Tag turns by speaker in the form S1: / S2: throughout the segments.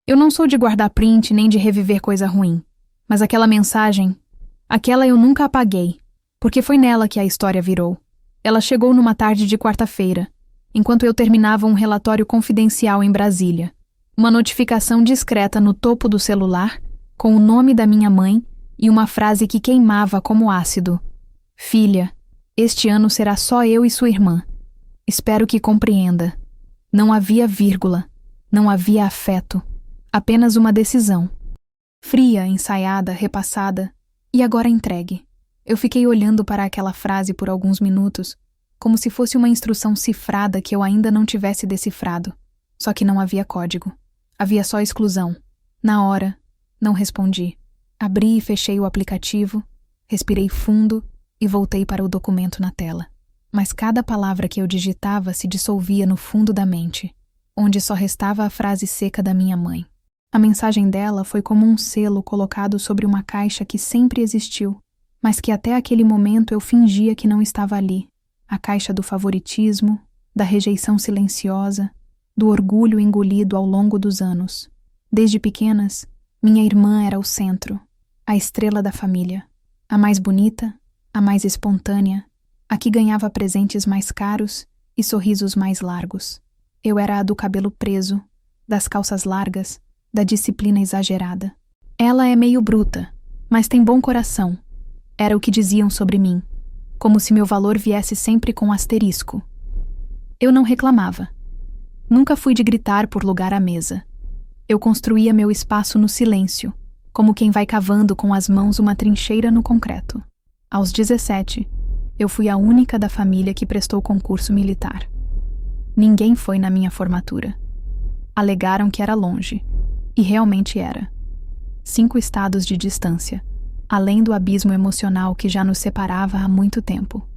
S1: Eu não sou de guardar print nem de reviver coisa ruim, mas aquela mensagem, aquela eu nunca apaguei, porque foi nela que a história virou. Ela chegou numa tarde de quarta-feira, enquanto eu terminava um relatório confidencial em Brasília. Uma notificação discreta no topo do celular, com o nome da minha mãe e uma frase que queimava como ácido. Filha, este ano será só eu e sua irmã. Espero que compreenda. Não havia vírgula, não havia afeto, apenas uma decisão. Fria, ensaiada, repassada, e agora entregue. Eu fiquei olhando para aquela frase por alguns minutos, como se fosse uma instrução cifrada que eu ainda não tivesse decifrado. Só que não havia código. Havia só exclusão. Na hora, não respondi. Abri e fechei o aplicativo, respirei fundo e voltei para o documento na tela. Mas cada palavra que eu digitava se dissolvia no fundo da mente, onde só restava a frase seca da minha mãe. A mensagem dela foi como um selo colocado sobre uma caixa que sempre existiu, mas que até aquele momento eu fingia que não estava ali. A caixa do favoritismo, da rejeição silenciosa, do orgulho engolido ao longo dos anos. Desde pequenas, minha irmã era o centro, a estrela da família, a mais bonita, a mais espontânea, a que ganhava presentes mais caros e sorrisos mais largos. Eu era a do cabelo preso, das calças largas, da disciplina exagerada. Ela é meio bruta, mas tem bom coração. Era o que diziam sobre mim, como se meu valor viesse sempre com asterisco. Eu não reclamava. Nunca fui de gritar por lugar à mesa. Eu construía meu espaço no silêncio, como quem vai cavando com as mãos uma trincheira no concreto. Aos 17, eu fui a única da família que prestou concurso militar. Ninguém foi na minha formatura. Alegaram que era longe, e realmente era. 5 estados de distância, além do abismo emocional que já nos separava há muito tempo.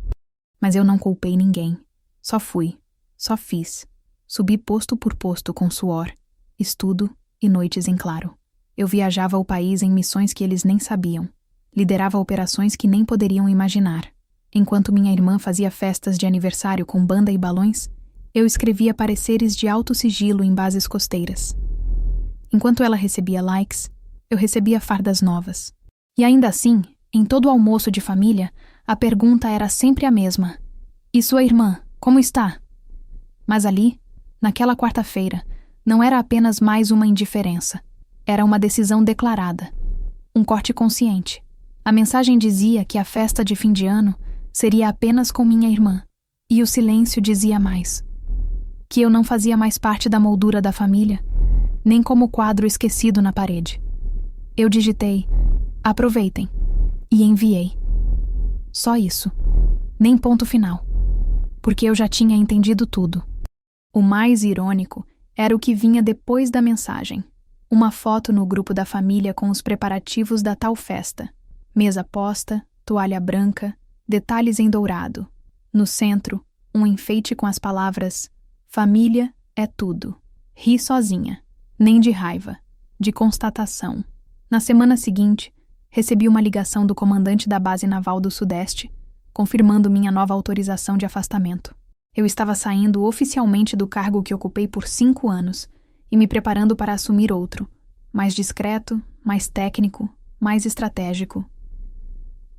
S1: Mas eu não culpei ninguém. Só fui, só fiz. Subi posto por posto com suor, estudo e noites em claro. Eu viajava o país em missões que eles nem sabiam. Liderava operações que nem poderiam imaginar. Enquanto minha irmã fazia festas de aniversário com banda e balões, eu escrevia pareceres de alto sigilo em bases costeiras. Enquanto ela recebia likes, eu recebia fardas novas. E ainda assim, em todo o almoço de família, a pergunta era sempre a mesma. E sua irmã, como está? Mas ali, naquela quarta-feira, não era apenas mais uma indiferença. Era uma decisão declarada. Um corte consciente. A mensagem dizia que a festa de fim de ano seria apenas com minha irmã. E o silêncio dizia mais. Que eu não fazia mais parte da moldura da família, nem como quadro esquecido na parede. Eu digitei, aproveitem, e enviei. Só isso. Nem ponto final. Porque eu já tinha entendido tudo. O mais irônico era o que vinha depois da mensagem. Uma foto no grupo da família com os preparativos da tal festa. Mesa posta, toalha branca, detalhes em dourado. No centro, um enfeite com as palavras família é tudo. Ri sozinha. Nem de raiva. De constatação. Na semana seguinte, recebi uma ligação do comandante da base naval do Sudeste, confirmando minha nova autorização de afastamento. Eu estava saindo oficialmente do cargo que ocupei por 5 anos e me preparando para assumir outro, mais discreto, mais técnico, mais estratégico.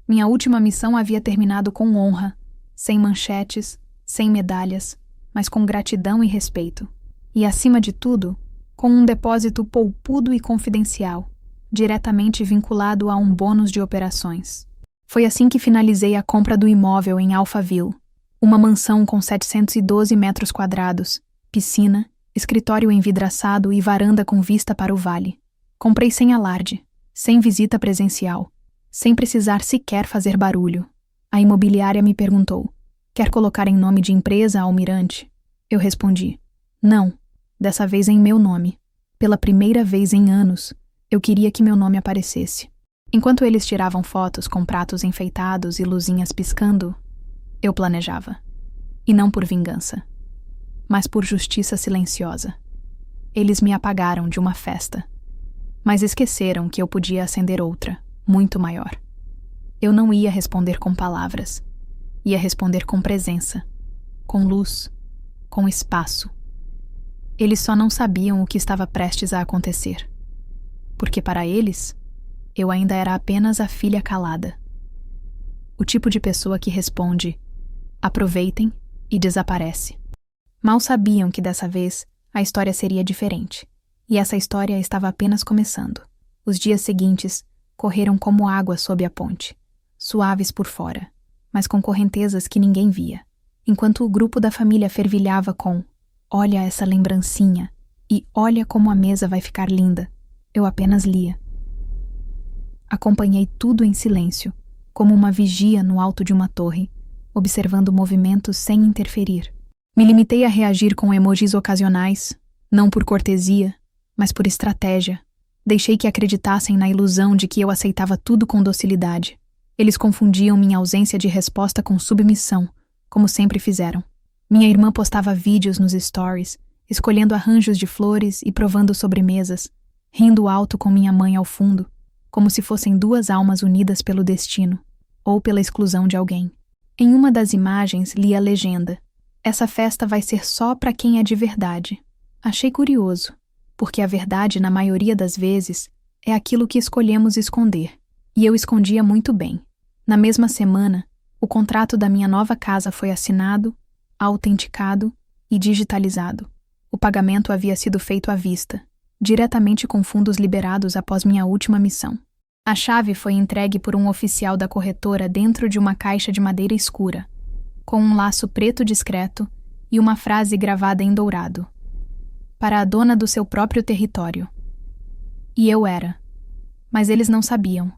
S1: Minha última missão havia terminado com honra, sem manchetes, sem medalhas, mas com gratidão e respeito. E, acima de tudo, com um depósito poupudo e confidencial, diretamente vinculado a um bônus de operações. Foi assim que finalizei a compra do imóvel em Alphaville, uma mansão com 712 metros quadrados, piscina, escritório envidraçado e varanda com vista para o vale. Comprei sem alarde, sem visita presencial, sem precisar sequer fazer barulho. A imobiliária me perguntou, quer colocar em nome de empresa Almirante? Eu respondi, não, dessa vez em meu nome. Pela primeira vez em anos, eu queria que meu nome aparecesse. Enquanto eles tiravam fotos com pratos enfeitados e luzinhas piscando, eu planejava. E não por vingança, mas por justiça silenciosa. Eles me apagaram de uma festa, mas esqueceram que eu podia acender outra, muito maior. Eu não ia responder com palavras, ia responder com presença, com luz, com espaço. Eles só não sabiam o que estava prestes a acontecer. Porque para eles, eu ainda era apenas a filha calada. O tipo de pessoa que responde: aproveitem e desaparece. Mal sabiam que dessa vez a história seria diferente. E essa história estava apenas começando. Os dias seguintes correram como água sob a ponte, suaves por fora, mas com correntezas que ninguém via. Enquanto o grupo da família fervilhava com "olha essa lembrancinha" e "olha como a mesa vai ficar linda", eu apenas lia. Acompanhei tudo em silêncio, como uma vigia no alto de uma torre, observando movimentos sem interferir. Me limitei a reagir com emojis ocasionais, não por cortesia, mas por estratégia. Deixei que acreditassem na ilusão de que eu aceitava tudo com docilidade. Eles confundiam minha ausência de resposta com submissão, como sempre fizeram. Minha irmã postava vídeos nos stories, escolhendo arranjos de flores e provando sobremesas, rindo alto com minha mãe ao fundo, como se fossem duas almas unidas pelo destino, ou pela exclusão de alguém. Em uma das imagens li a legenda: "Essa festa vai ser só para quem é de verdade." Achei curioso, porque a verdade, na maioria das vezes, é aquilo que escolhemos esconder. E eu escondia muito bem. Na mesma semana, o contrato da minha nova casa foi assinado, autenticado e digitalizado. O pagamento havia sido feito à vista, diretamente com fundos liberados após minha última missão. A chave foi entregue por um oficial da corretora dentro de uma caixa de madeira escura, com um laço preto discreto e uma frase gravada em dourado: "Para a dona do seu próprio território." E eu era. Mas eles não sabiam.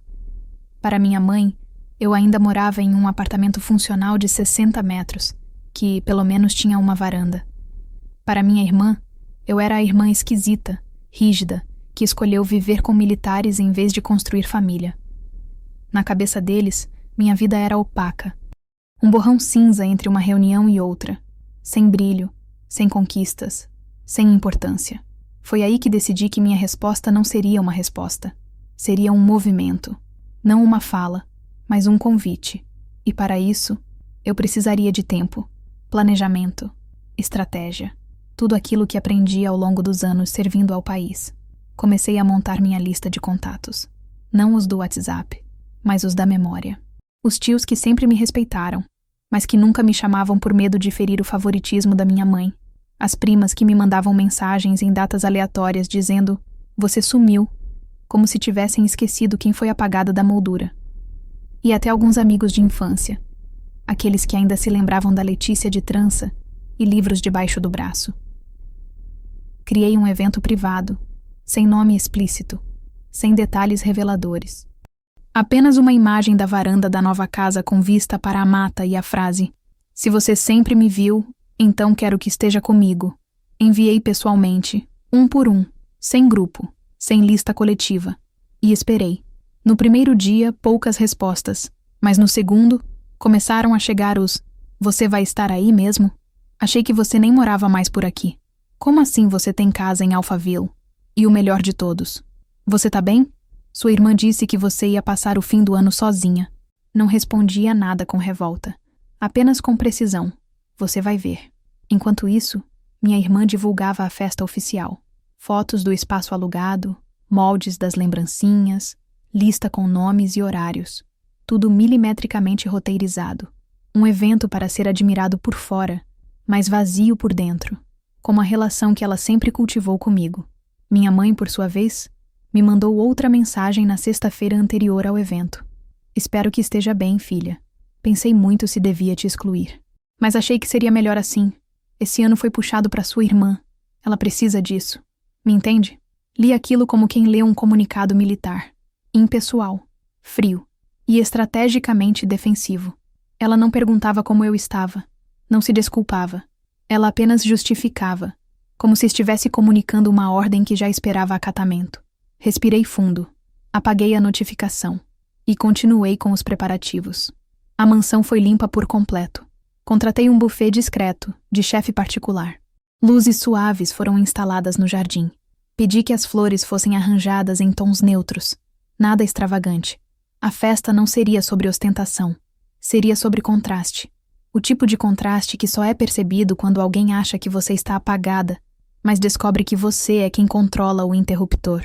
S1: Para minha mãe, eu ainda morava em um apartamento funcional de 60 metros, que pelo menos tinha uma varanda. Para minha irmã, eu era a irmã esquisita, rígida, que escolheu viver com militares em vez de construir família. Na cabeça deles, minha vida era opaca. Um borrão cinza entre uma reunião e outra, sem brilho, sem conquistas, sem importância. Foi aí que decidi que minha resposta não seria uma resposta. Seria um movimento. Não uma fala, mas um convite. E para isso, eu precisaria de tempo, planejamento, estratégia. Tudo aquilo que aprendi ao longo dos anos servindo ao país. Comecei a montar minha lista de contatos. Não os do WhatsApp, mas os da memória. Os tios que sempre me respeitaram, mas que nunca me chamavam por medo de ferir o favoritismo da minha mãe. As primas que me mandavam mensagens em datas aleatórias dizendo: "Você sumiu", como se tivessem esquecido quem foi apagada da moldura. E até alguns amigos de infância, aqueles que ainda se lembravam da Letícia de trança e livros debaixo do braço. Criei um evento privado, sem nome explícito, sem detalhes reveladores. Apenas uma imagem da varanda da nova casa com vista para a mata e a frase: "Se você sempre me viu, então quero que esteja comigo." Enviei pessoalmente, um por um, sem grupo, sem lista coletiva. E esperei. No primeiro dia, poucas respostas, mas no segundo, começaram a chegar os: "Você vai estar aí mesmo? Achei que você nem morava mais por aqui. Como assim você tem casa em Alphaville? E o melhor de todos: você tá bem? Sua irmã disse que você ia passar o fim do ano sozinha." Não respondia nada com revolta, apenas com precisão: "Você vai ver." Enquanto isso, minha irmã divulgava a festa oficial. Fotos do espaço alugado, moldes das lembrancinhas, lista com nomes e horários. Tudo milimetricamente roteirizado. Um evento para ser admirado por fora, mas vazio por dentro, como a relação que ela sempre cultivou comigo. Minha mãe, por sua vez, me mandou outra mensagem na sexta-feira anterior ao evento: "Espero que esteja bem, filha. Pensei muito se devia te excluir. Mas achei que seria melhor assim. Esse ano foi puxado para sua irmã. Ela precisa disso. Me entende?" Li aquilo como quem lê um comunicado militar. Impessoal, frio e estrategicamente defensivo. Ela não perguntava como eu estava. Não se desculpava. Ela apenas justificava, como se estivesse comunicando uma ordem que já esperava acatamento. Respirei fundo. Apaguei a notificação. E continuei com os preparativos. A mansão foi limpa por completo. Contratei um buffet discreto, de chefe particular. Luzes suaves foram instaladas no jardim. Pedi que as flores fossem arranjadas em tons neutros. Nada extravagante. A festa não seria sobre ostentação. Seria sobre contraste. O tipo de contraste que só é percebido quando alguém acha que você está apagada, mas descobre que você é quem controla o interruptor.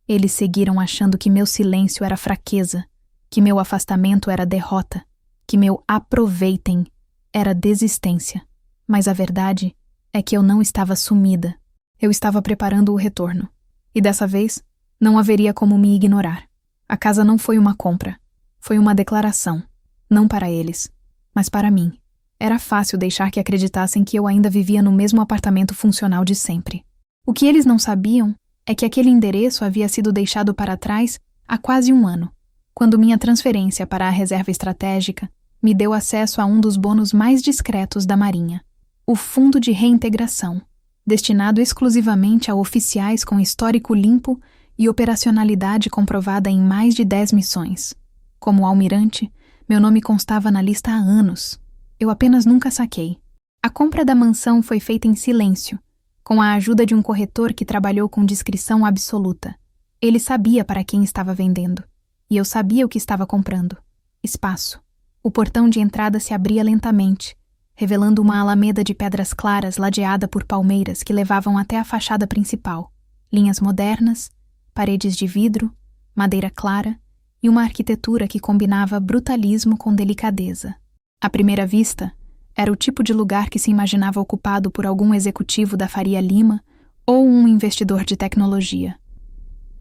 S1: Eles seguiram achando que meu silêncio era fraqueza, que meu afastamento era derrota, que meu aproveitem era desistência. Mas a verdade é que eu não estava sumida. Eu estava preparando o retorno. E dessa vez, não haveria como me ignorar. A casa não foi uma compra. Foi uma declaração. Não para eles, mas para mim. Era fácil deixar que acreditassem que eu ainda vivia no mesmo apartamento funcional de sempre. O que eles não sabiam é que aquele endereço havia sido deixado para trás há quase um ano, quando minha transferência para a reserva estratégica me deu acesso a um dos bônus mais discretos da Marinha, o Fundo de Reintegração, destinado exclusivamente a oficiais com histórico limpo e operacionalidade comprovada em mais de 10 missões. Como almirante, meu nome constava na lista há anos. Eu apenas nunca saquei. A compra da mansão foi feita em silêncio, com a ajuda de um corretor que trabalhou com discrição absoluta. Ele sabia para quem estava vendendo, e eu sabia o que estava comprando. Espaço. O portão de entrada se abria lentamente, revelando uma alameda de pedras claras ladeada por palmeiras que levavam até a fachada principal. Linhas modernas, paredes de vidro, madeira clara e uma arquitetura que combinava brutalismo com delicadeza. À primeira vista, era o tipo de lugar que se imaginava ocupado por algum executivo da Faria Lima ou um investidor de tecnologia.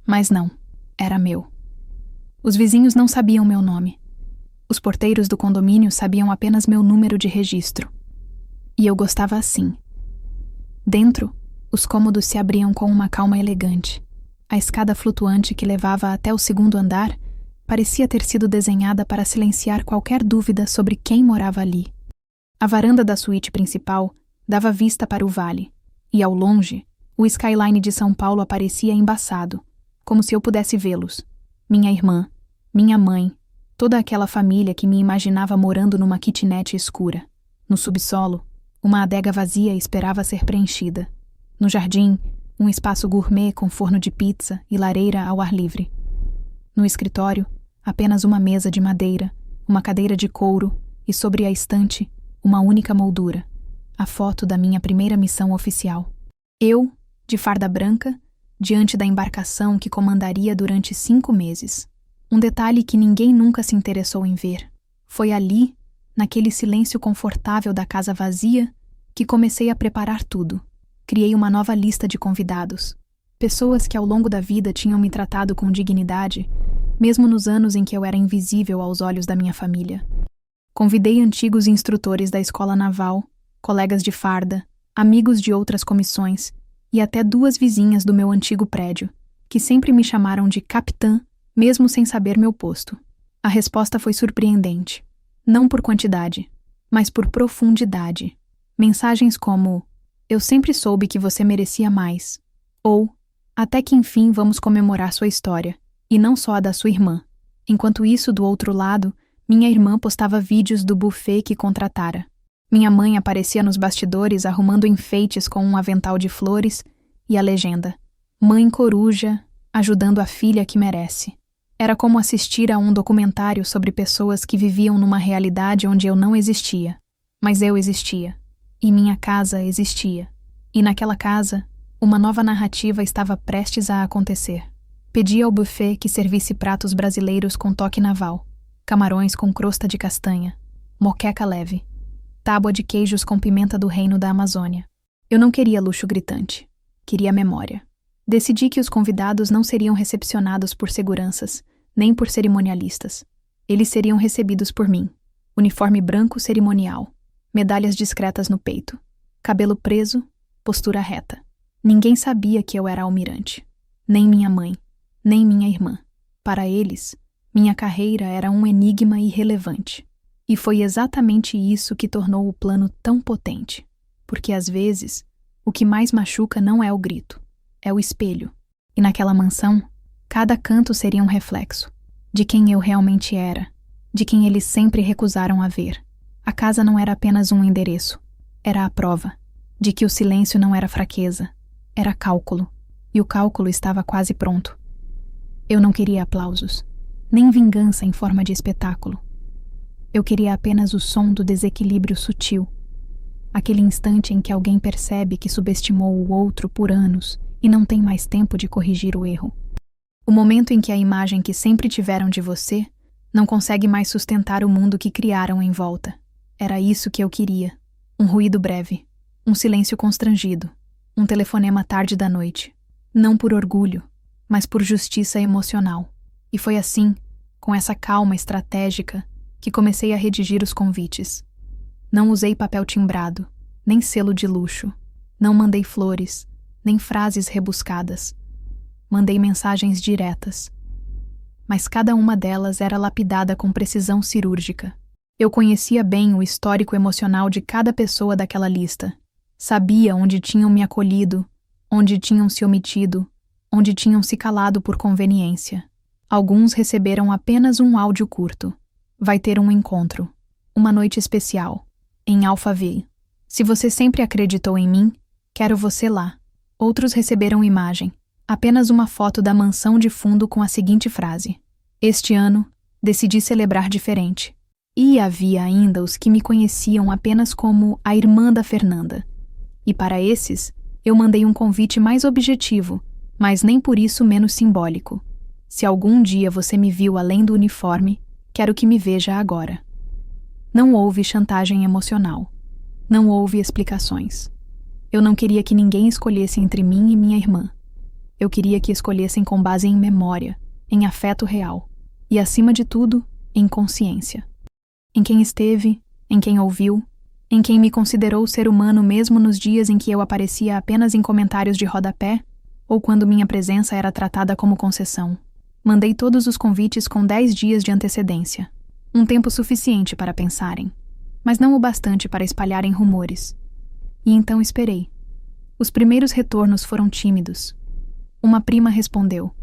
S1: Mas não, era meu. Os vizinhos não sabiam meu nome. Os porteiros do condomínio sabiam apenas meu número de registro. E eu gostava assim. Dentro, os cômodos se abriam com uma calma elegante. A escada flutuante que levava até o segundo andar parecia ter sido desenhada para silenciar qualquer dúvida sobre quem morava ali. A varanda da suíte principal dava vista para o vale, e ao longe, o skyline de São Paulo aparecia embaçado, como se eu pudesse vê-los. Minha irmã, minha mãe, toda aquela família que me imaginava morando numa kitnet escura. No subsolo, uma adega vazia esperava ser preenchida. No jardim, um espaço gourmet com forno de pizza e lareira ao ar livre. No escritório, apenas uma mesa de madeira, uma cadeira de couro e sobre a estante, uma única moldura, a foto da minha primeira missão oficial. Eu, de farda branca, diante da embarcação que comandaria durante 5 meses. Um detalhe que ninguém nunca se interessou em ver. Foi ali, naquele silêncio confortável da casa vazia, que comecei a preparar tudo. Criei uma nova lista de convidados. Pessoas que ao longo da vida tinham me tratado com dignidade, mesmo nos anos em que eu era invisível aos olhos da minha família. Convidei antigos instrutores da escola naval, colegas de farda, amigos de outras comissões e até 2 vizinhas do meu antigo prédio, que sempre me chamaram de capitã, mesmo sem saber meu posto. A resposta foi surpreendente. Não por quantidade, mas por profundidade. Mensagens como: "Eu sempre soube que você merecia mais", ou "Até que enfim vamos comemorar sua história, e não só a da sua irmã". Enquanto isso, do outro lado, minha irmã postava vídeos do buffet que contratara. Minha mãe aparecia nos bastidores arrumando enfeites com um avental de flores e a legenda: "Mãe coruja, ajudando a filha que merece". Era como assistir a um documentário sobre pessoas que viviam numa realidade onde eu não existia. Mas eu existia. E minha casa existia. E naquela casa, uma nova narrativa estava prestes a acontecer. Pedi ao buffet que servisse pratos brasileiros com toque naval, camarões com crosta de castanha, moqueca leve, tábua de queijos com pimenta do reino da Amazônia. Eu não queria luxo gritante. Queria memória. Decidi que os convidados não seriam recepcionados por seguranças, nem por cerimonialistas. Eles seriam recebidos por mim. Uniforme branco cerimonial, medalhas discretas no peito, cabelo preso, postura reta. Ninguém sabia que eu era almirante. Nem minha mãe, nem minha irmã. Para eles, minha carreira era um enigma irrelevante. E foi exatamente isso que tornou o plano tão potente. Porque às vezes, o que mais machuca não é o grito, é o espelho. E naquela mansão, cada canto seria um reflexo de quem eu realmente era, de quem eles sempre recusaram a ver. A casa não era apenas um endereço, era a prova de que o silêncio não era fraqueza, era cálculo, e o cálculo estava quase pronto. Eu não queria aplausos, nem vingança em forma de espetáculo. Eu queria apenas o som do desequilíbrio sutil, Aquele instante em que alguém percebe que subestimou o outro por anos e não tem mais tempo de corrigir o erro. O momento em que a imagem que sempre tiveram de você não consegue mais sustentar o mundo que criaram em volta. Era isso que eu queria. Um ruído breve, um silêncio constrangido, um telefonema tarde da noite. Não por orgulho, mas por justiça emocional. E foi assim, com essa calma estratégica, que comecei a redigir os convites. Não usei papel timbrado, nem selo de luxo. Não mandei flores, nem frases rebuscadas. Mandei mensagens diretas. Mas cada uma delas era lapidada com precisão cirúrgica. Eu conhecia bem o histórico emocional de cada pessoa daquela lista. Sabia onde tinham me acolhido, onde tinham se omitido, onde tinham se calado por conveniência. Alguns receberam apenas um áudio curto. Vai ter um encontro, uma noite especial, em Alphaville. Se você sempre acreditou em mim, quero você lá. Outros receberam imagem, apenas uma foto da mansão de fundo com a seguinte frase: este ano, decidi celebrar diferente. E havia ainda os que me conheciam apenas como a irmã da Fernanda. E para esses, eu mandei um convite mais objetivo, mas nem por isso menos simbólico. Se algum dia você me viu além do uniforme, quero que me veja agora. Não houve chantagem emocional. Não houve explicações. Eu não queria que ninguém escolhesse entre mim e minha irmã. Eu queria que escolhessem com base em memória, em afeto real. E, acima de tudo, em consciência. Em quem esteve, em quem ouviu, em quem me considerou ser humano mesmo nos dias em que eu aparecia apenas em comentários de rodapé, ou quando minha presença era tratada como concessão. Mandei todos os convites com 10 dias de antecedência. Um tempo suficiente para pensarem, mas não o bastante para espalharem rumores. E então esperei. Os primeiros retornos foram tímidos. Uma prima respondeu: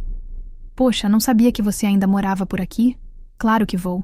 S1: poxa, não sabia que você ainda morava por aqui? Claro que vou.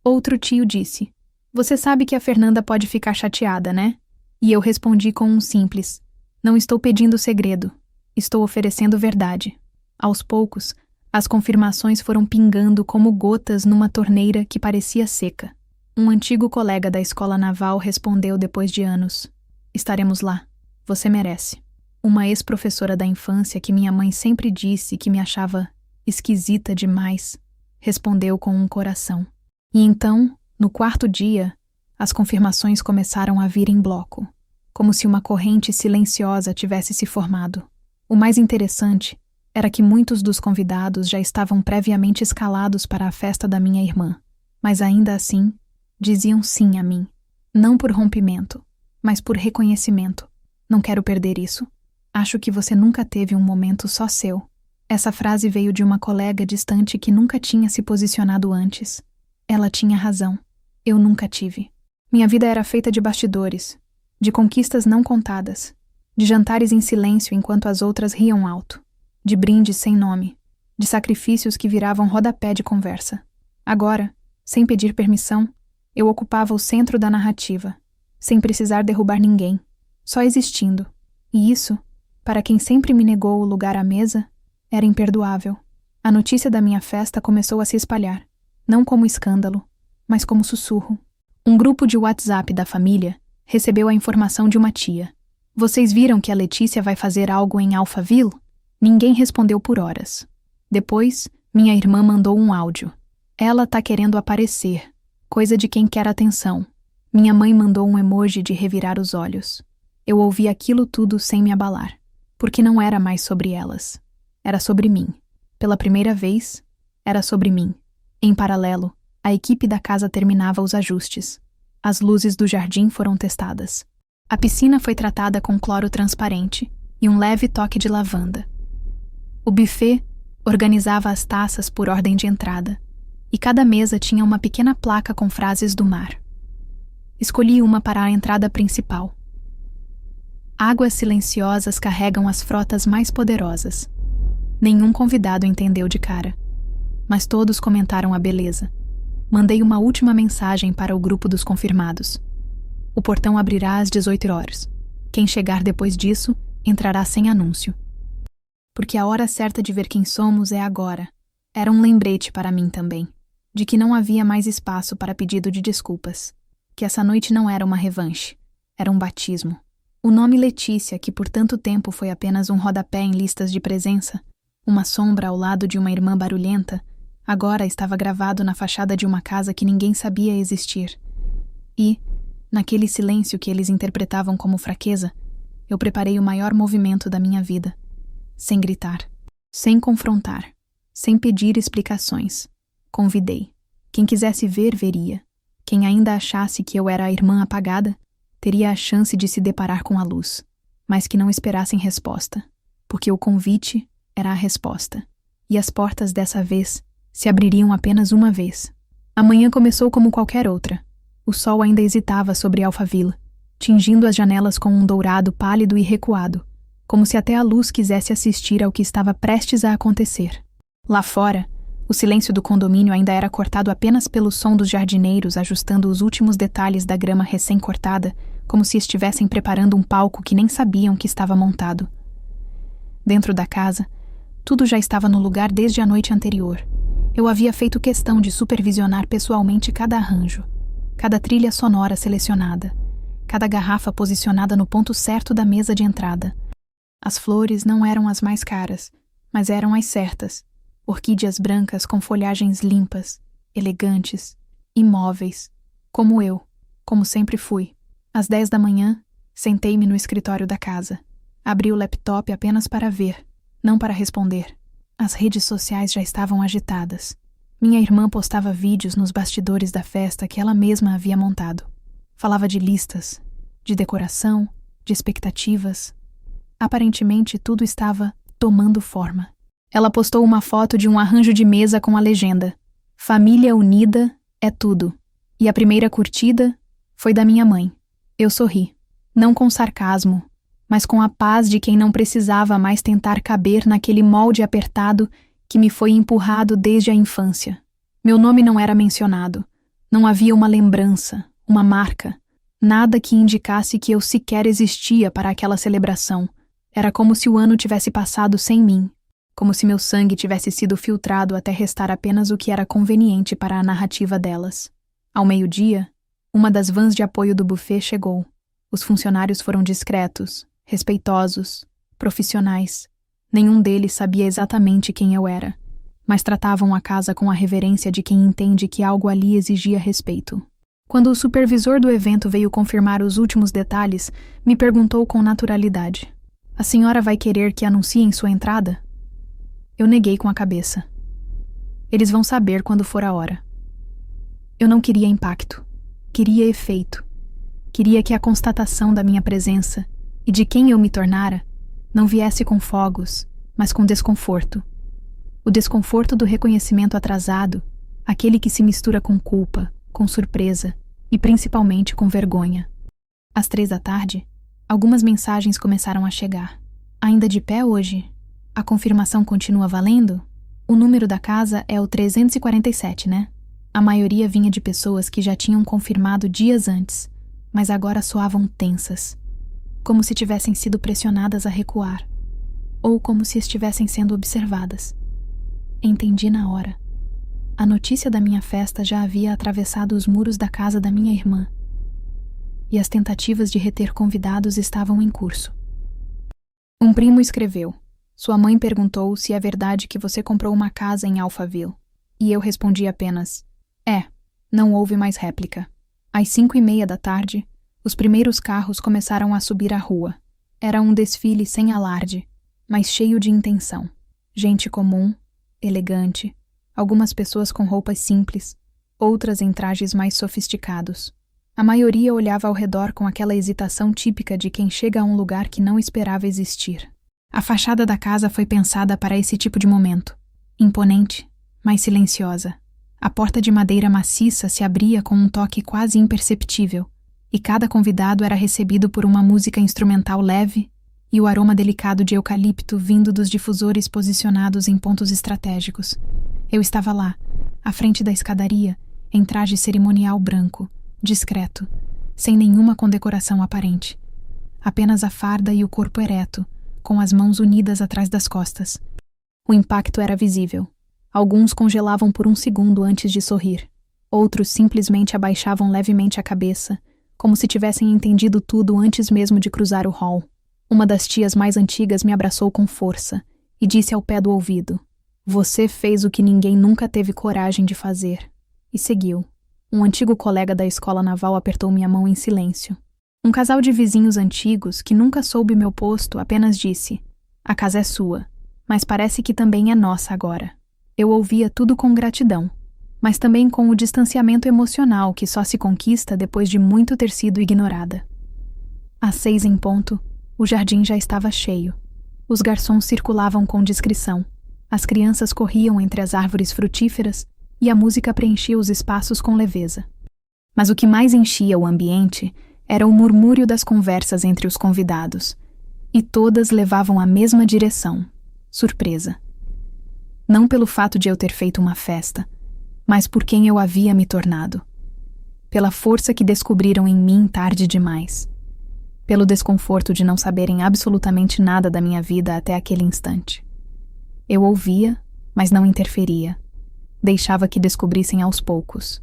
S1: Outro tio disse: você sabe que a Fernanda pode ficar chateada, né? E eu respondi com um simples: não estou pedindo segredo, estou oferecendo verdade. Aos poucos, as confirmações foram pingando como gotas numa torneira que parecia seca. Um antigo colega da escola naval respondeu depois de anos: estaremos lá, você merece. Uma ex-professora da infância que minha mãe sempre disse que me achava esquisita demais, respondeu com um coração. E então, no quarto dia, as confirmações começaram a vir em bloco, como se uma corrente silenciosa tivesse se formado. O mais interessante era que muitos dos convidados já estavam previamente escalados para a festa da minha irmã, mas ainda assim, diziam sim a mim. Não por rompimento, mas por reconhecimento. Não quero perder isso. Acho que você nunca teve um momento só seu. Essa frase veio de uma colega distante que nunca tinha se posicionado antes. Ela tinha razão. Eu nunca tive. Minha vida era feita de bastidores, de conquistas não contadas, de jantares em silêncio enquanto as outras riam alto, de brindes sem nome, de sacrifícios que viravam rodapé de conversa. Agora, sem pedir permissão, eu ocupava o centro da narrativa, sem precisar derrubar ninguém, só existindo. E isso, para quem sempre me negou o lugar à mesa, era imperdoável. A notícia da minha festa começou a se espalhar, não como escândalo, mas como sussurro. Um grupo de WhatsApp da família recebeu a informação de uma tia. Vocês viram que a Letícia vai fazer algo em Alphaville? Ninguém respondeu por horas. Depois, minha irmã mandou um áudio. Ela tá querendo aparecer, coisa de quem quer atenção. Minha mãe mandou um emoji de revirar os olhos. Eu ouvi aquilo tudo sem me abalar, porque não era mais sobre elas. Era sobre mim. Pela primeira vez, era sobre mim. Em paralelo, a equipe da casa terminava os ajustes. As luzes do jardim foram testadas. A piscina foi tratada com cloro transparente e um leve toque de lavanda. O buffet organizava as taças por ordem de entrada, e cada mesa tinha uma pequena placa com frases do mar. Escolhi uma para a entrada principal. Águas silenciosas carregam as frotas mais poderosas. Nenhum convidado entendeu de cara, mas todos comentaram a beleza. Mandei uma última mensagem para o grupo dos confirmados. O portão abrirá às 18 horas. Quem chegar depois disso, entrará sem anúncio. Porque a hora certa de ver quem somos é agora. Era um lembrete para mim também, de que não havia mais espaço para pedido de desculpas, que essa noite não era uma revanche, Era um batismo. O nome Letícia, que por tanto tempo foi apenas um rodapé em listas de presença, uma sombra ao lado de uma irmã barulhenta, agora estava gravado na fachada de uma casa que ninguém sabia existir. E, naquele silêncio que eles interpretavam como fraqueza, eu preparei o maior movimento da minha vida. Sem gritar, sem confrontar, sem pedir explicações. Convidei. Quem quisesse ver, veria. Quem ainda achasse que eu era a irmã apagada, teria a chance de se deparar com a luz, mas que não esperassem resposta, porque o convite era a resposta. E as portas dessa vez se abririam apenas uma vez. A manhã começou como qualquer outra. O sol ainda hesitava sobre Alphaville, tingindo as janelas com um dourado pálido e recuado, como se até a luz quisesse assistir ao que estava prestes a acontecer. Lá fora, o silêncio do condomínio ainda era cortado apenas pelo som dos jardineiros ajustando os últimos detalhes da grama recém-cortada, como se estivessem preparando um palco que nem sabiam que estava montado. Dentro da casa, tudo já estava no lugar desde a noite anterior. Eu havia feito questão de supervisionar pessoalmente cada arranjo, cada trilha sonora selecionada, cada garrafa posicionada no ponto certo da mesa de entrada. As flores não eram as mais caras, mas eram as certas. Orquídeas brancas com folhagens limpas, elegantes, imóveis, como eu, como sempre fui. Às 10 da manhã, sentei-me no escritório da casa. Abri o laptop apenas para ver, não para responder. As redes sociais já estavam agitadas. Minha irmã postava vídeos nos bastidores da festa que ela mesma havia montado. Falava de listas, de decoração, de expectativas. Aparentemente tudo estava tomando forma. Ela postou uma foto de um arranjo de mesa com a legenda: "Família unida é tudo." E a primeira curtida foi da minha mãe. Eu sorri, não com sarcasmo, mas com a paz de quem não precisava mais tentar caber naquele molde apertado que me foi empurrado desde a infância. Meu nome não era mencionado. Não havia uma lembrança, uma marca, nada que indicasse que eu sequer existia para aquela celebração. Era como se o ano tivesse passado sem mim, como se meu sangue tivesse sido filtrado até restar apenas o que era conveniente para a narrativa delas. Ao meio-dia, uma das vans de apoio do buffet chegou. Os funcionários foram discretos, respeitosos, profissionais. Nenhum deles sabia exatamente quem eu era, mas tratavam a casa com a reverência de quem entende que algo ali exigia respeito. Quando o supervisor do evento veio confirmar os últimos detalhes, me perguntou com naturalidade: "A senhora vai querer que anunciem sua entrada?" Eu neguei com a cabeça. "Eles vão saber quando for a hora." Eu não queria impacto. Queria efeito. Queria que a constatação da minha presença e de quem eu me tornara não viesse com fogos, mas com desconforto. O desconforto do reconhecimento atrasado, aquele que se mistura com culpa, com surpresa e principalmente com vergonha. Às 3 da tarde, algumas mensagens começaram a chegar. "Ainda de pé hoje? A confirmação continua valendo? O número da casa é o 347, né?" A maioria vinha de pessoas que já tinham confirmado dias antes, mas agora soavam tensas, como se tivessem sido pressionadas a recuar, ou como se estivessem sendo observadas. Entendi na hora. A notícia da minha festa já havia atravessado os muros da casa da minha irmã, e as tentativas de reter convidados estavam em curso. Um primo escreveu: "Sua mãe perguntou se é verdade que você comprou uma casa em Alphaville." E eu respondi apenas: "É." Não houve mais réplica. Às 5:30 da tarde, os primeiros carros começaram a subir a rua. Era um desfile sem alarde, mas cheio de intenção. Gente comum, elegante, algumas pessoas com roupas simples, outras em trajes mais sofisticados. A maioria olhava ao redor com aquela hesitação típica de quem chega a um lugar que não esperava existir. A fachada da casa foi pensada para esse tipo de momento. Imponente, mas silenciosa. A porta de madeira maciça se abria com um toque quase imperceptível, e cada convidado era recebido por uma música instrumental leve e o aroma delicado de eucalipto vindo dos difusores posicionados em pontos estratégicos. Eu estava lá, à frente da escadaria, em traje cerimonial branco, discreto, sem nenhuma condecoração aparente. Apenas a farda e o corpo ereto, com as mãos unidas atrás das costas. O impacto era visível. Alguns congelavam por um segundo antes de sorrir. Outros simplesmente abaixavam levemente a cabeça, como se tivessem entendido tudo antes mesmo de cruzar o hall. Uma das tias mais antigas me abraçou com força e disse ao pé do ouvido: "Você fez o que ninguém nunca teve coragem de fazer." E seguiu. Um antigo colega da escola naval apertou minha mão em silêncio. Um casal de vizinhos antigos, que nunca soube meu posto, apenas disse: "A casa é sua, mas parece que também é nossa agora." Eu ouvia tudo com gratidão, mas também com o distanciamento emocional que só se conquista depois de muito ter sido ignorada. Às 6 em ponto, o jardim já estava cheio. Os garçons circulavam com discrição. As crianças corriam entre as árvores frutíferas e a música preenchia os espaços com leveza. Mas o que mais enchia o ambiente era o murmúrio das conversas entre os convidados. E todas levavam a mesma direção: surpresa. Não pelo fato de eu ter feito uma festa, mas por quem eu havia me tornado. Pela força que descobriram em mim tarde demais. Pelo desconforto de não saberem absolutamente nada da minha vida até aquele instante. Eu ouvia, mas não interferia. Deixava que descobrissem aos poucos.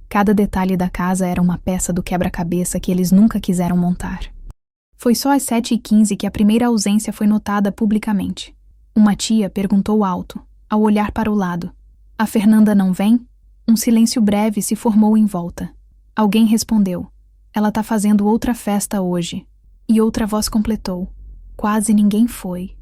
S1: Cada detalhe da casa era uma peça do quebra-cabeça que eles nunca quiseram montar. Foi só às 7h15 que a primeira ausência foi notada publicamente. Uma tia perguntou alto, ao olhar para o lado: "A Fernanda não vem?" Um silêncio breve se formou em volta. Alguém respondeu: "Ela tá fazendo outra festa hoje." E outra voz completou: "Quase ninguém foi."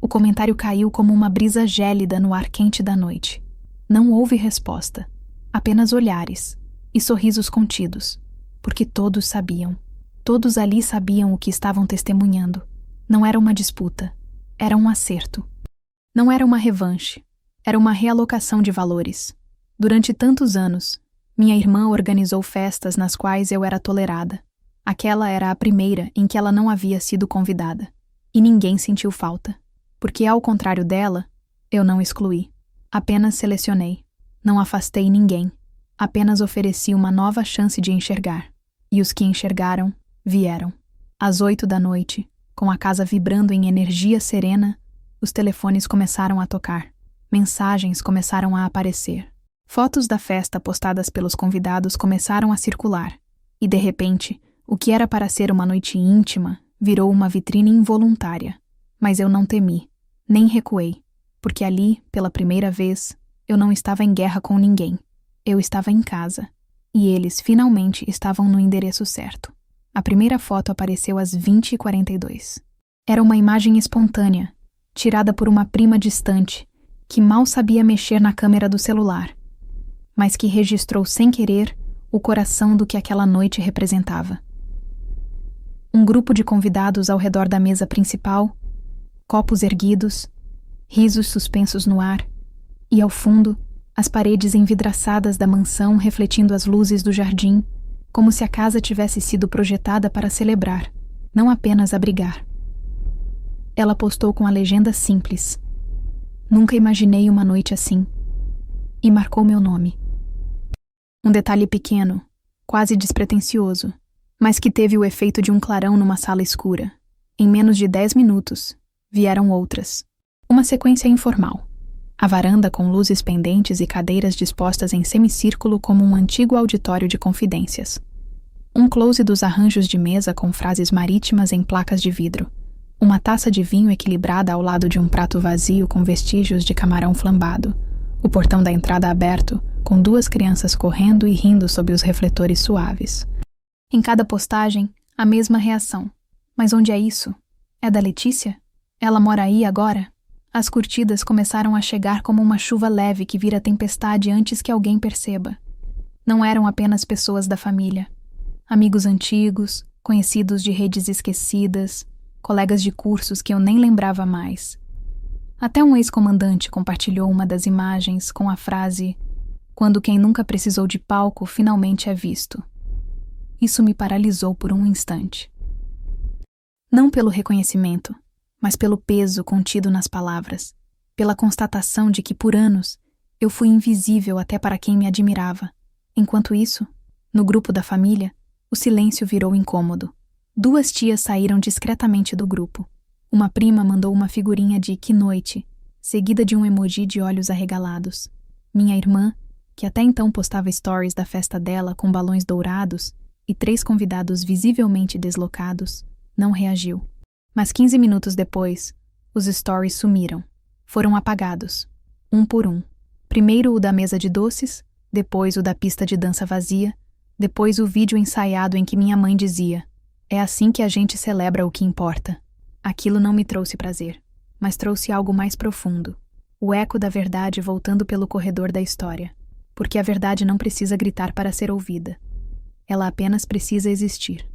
S1: O comentário caiu como uma brisa gélida no ar quente da noite. Não houve resposta, apenas olhares e sorrisos contidos, porque todos sabiam. Todos ali sabiam o que estavam testemunhando. Não era uma disputa, era um acerto. Não era uma revanche, era uma realocação de valores. Durante tantos anos, minha irmã organizou festas nas quais eu era tolerada. Aquela era a primeira em que ela não havia sido convidada. E ninguém sentiu falta, porque ao contrário dela, eu não excluí. Apenas selecionei. Não afastei ninguém. Apenas ofereci uma nova chance de enxergar. E os que enxergaram, vieram. Às 8 da noite, com a casa vibrando em energia serena, os telefones começaram a tocar. Mensagens começaram a aparecer. Fotos da festa postadas pelos convidados começaram a circular. E, de repente, o que era para ser uma noite íntima virou uma vitrine involuntária. Mas eu não temi, nem recuei, porque ali, pela primeira vez, eu não estava em guerra com ninguém. Eu estava em casa. E eles, finalmente, estavam no endereço certo. A primeira foto apareceu às 20h42. Era uma imagem espontânea, tirada por uma prima distante, que mal sabia mexer na câmera do celular, mas que registrou sem querer o coração do que aquela noite representava. Um grupo de convidados ao redor da mesa principal, copos erguidos, risos suspensos no ar, e ao fundo, as paredes envidraçadas da mansão refletindo as luzes do jardim, como se a casa tivesse sido projetada para celebrar, não apenas abrigar. Ela postou com a legenda simples: "Nunca imaginei uma noite assim." E marcou meu nome. Um detalhe pequeno, quase despretensioso, mas que teve o efeito de um clarão numa sala escura. Em menos de 10 minutos, vieram outras. Uma sequência informal. A varanda com luzes pendentes e cadeiras dispostas em semicírculo como um antigo auditório de confidências. Um close dos arranjos de mesa com frases marítimas em placas de vidro. Uma taça de vinho equilibrada ao lado de um prato vazio com vestígios de camarão flambado. O portão da entrada aberto, com 2 crianças correndo e rindo sob os refletores suaves. Em cada postagem, a mesma reação. Mas onde é isso? É da Letícia? Ela mora aí agora? As curtidas começaram a chegar como uma chuva leve que vira tempestade antes que alguém perceba. Não eram apenas pessoas da família. Amigos antigos, conhecidos de redes esquecidas, colegas de cursos que eu nem lembrava mais. Até um ex-comandante compartilhou uma das imagens com a frase: "Quando quem nunca precisou de palco finalmente é visto." Isso me paralisou por um instante. Não pelo reconhecimento, mas pelo peso contido nas palavras, pela constatação de que, por anos, eu fui invisível até para quem me admirava. Enquanto isso, no grupo da família, o silêncio virou incômodo. 2 tias saíram discretamente do grupo. Uma prima mandou uma figurinha de "que noite", seguida de um emoji de olhos arregalados. Minha irmã, que até então postava stories da festa dela com balões dourados, e 3 convidados visivelmente deslocados, não reagiu. Mas 15 minutos depois, os stories sumiram. Foram apagados, um por um. Primeiro o da mesa de doces, depois o da pista de dança vazia, depois o vídeo ensaiado em que minha mãe dizia: "É assim que a gente celebra o que importa." Aquilo não me trouxe prazer, mas trouxe algo mais profundo. O eco da verdade voltando pelo corredor da história. Porque a verdade não precisa gritar para ser ouvida. Ela apenas precisa existir.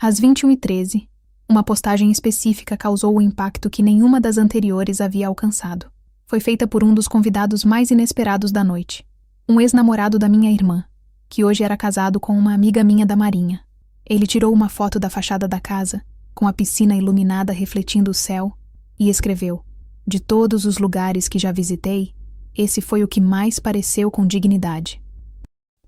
S1: Às 21h13, uma postagem específica causou o impacto que nenhuma das anteriores havia alcançado. Foi feita por um dos convidados mais inesperados da noite. Um ex-namorado da minha irmã, que hoje era casado com uma amiga minha da Marinha. Ele tirou uma foto da fachada da casa, com a piscina iluminada refletindo o céu, e escreveu: "De todos os lugares que já visitei, esse foi o que mais pareceu com dignidade."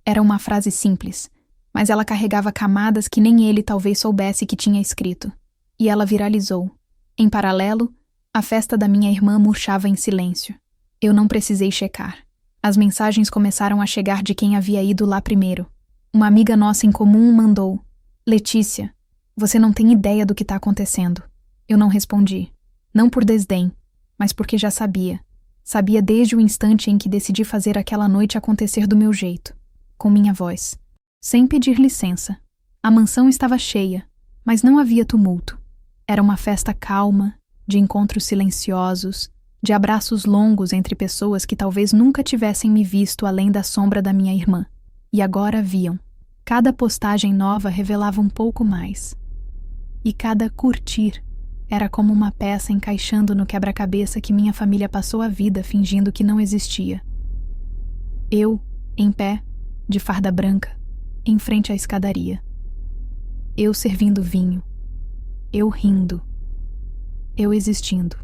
S1: Era uma frase simples, mas ela carregava camadas que nem ele talvez soubesse que tinha escrito. E ela viralizou. Em paralelo, a festa da minha irmã murchava em silêncio. Eu não precisei checar. As mensagens começaram a chegar de quem havia ido lá primeiro. Uma amiga nossa em comum mandou: "Letícia, você não tem ideia do que está acontecendo." Eu não respondi. Não por desdém, mas porque já sabia. Sabia desde o instante em que decidi fazer aquela noite acontecer do meu jeito. Com minha voz. Sem pedir licença. A mansão estava cheia, mas não havia tumulto. Era uma festa calma, de encontros silenciosos, de abraços longos entre pessoas que talvez nunca tivessem me visto além da sombra da minha irmã. E agora viam. Cada postagem nova revelava um pouco mais. E cada curtir era como uma peça encaixando no quebra-cabeça que minha família passou a vida fingindo que não existia. Eu, em pé, de farda branca, em frente à escadaria. Eu servindo vinho. Eu rindo. Eu existindo.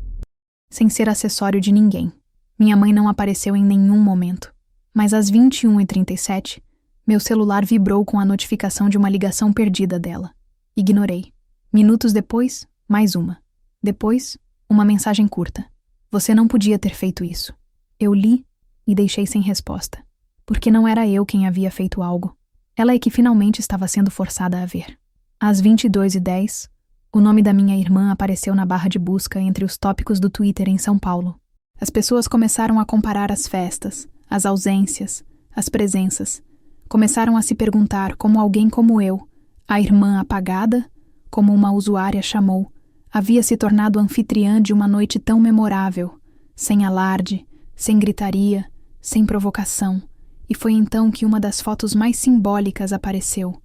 S1: Sem ser acessório de ninguém. Minha mãe não apareceu em nenhum momento. Mas às 21h37, meu celular vibrou com a notificação de uma ligação perdida dela. Ignorei. Minutos depois, mais uma. Depois, uma mensagem curta. "Você não podia ter feito isso." Eu li e deixei sem resposta. Porque não era eu quem havia feito algo. Ela é que finalmente estava sendo forçada a ver. Às 22h10, o nome da minha irmã apareceu na barra de busca entre os tópicos do Twitter em São Paulo. As pessoas começaram a comparar as festas, as ausências, as presenças. Começaram a se perguntar como alguém como eu, a irmã apagada, como uma usuária chamou, havia se tornado anfitriã de uma noite tão memorável, sem alarde, sem gritaria, sem provocação. E foi então que uma das fotos mais simbólicas apareceu.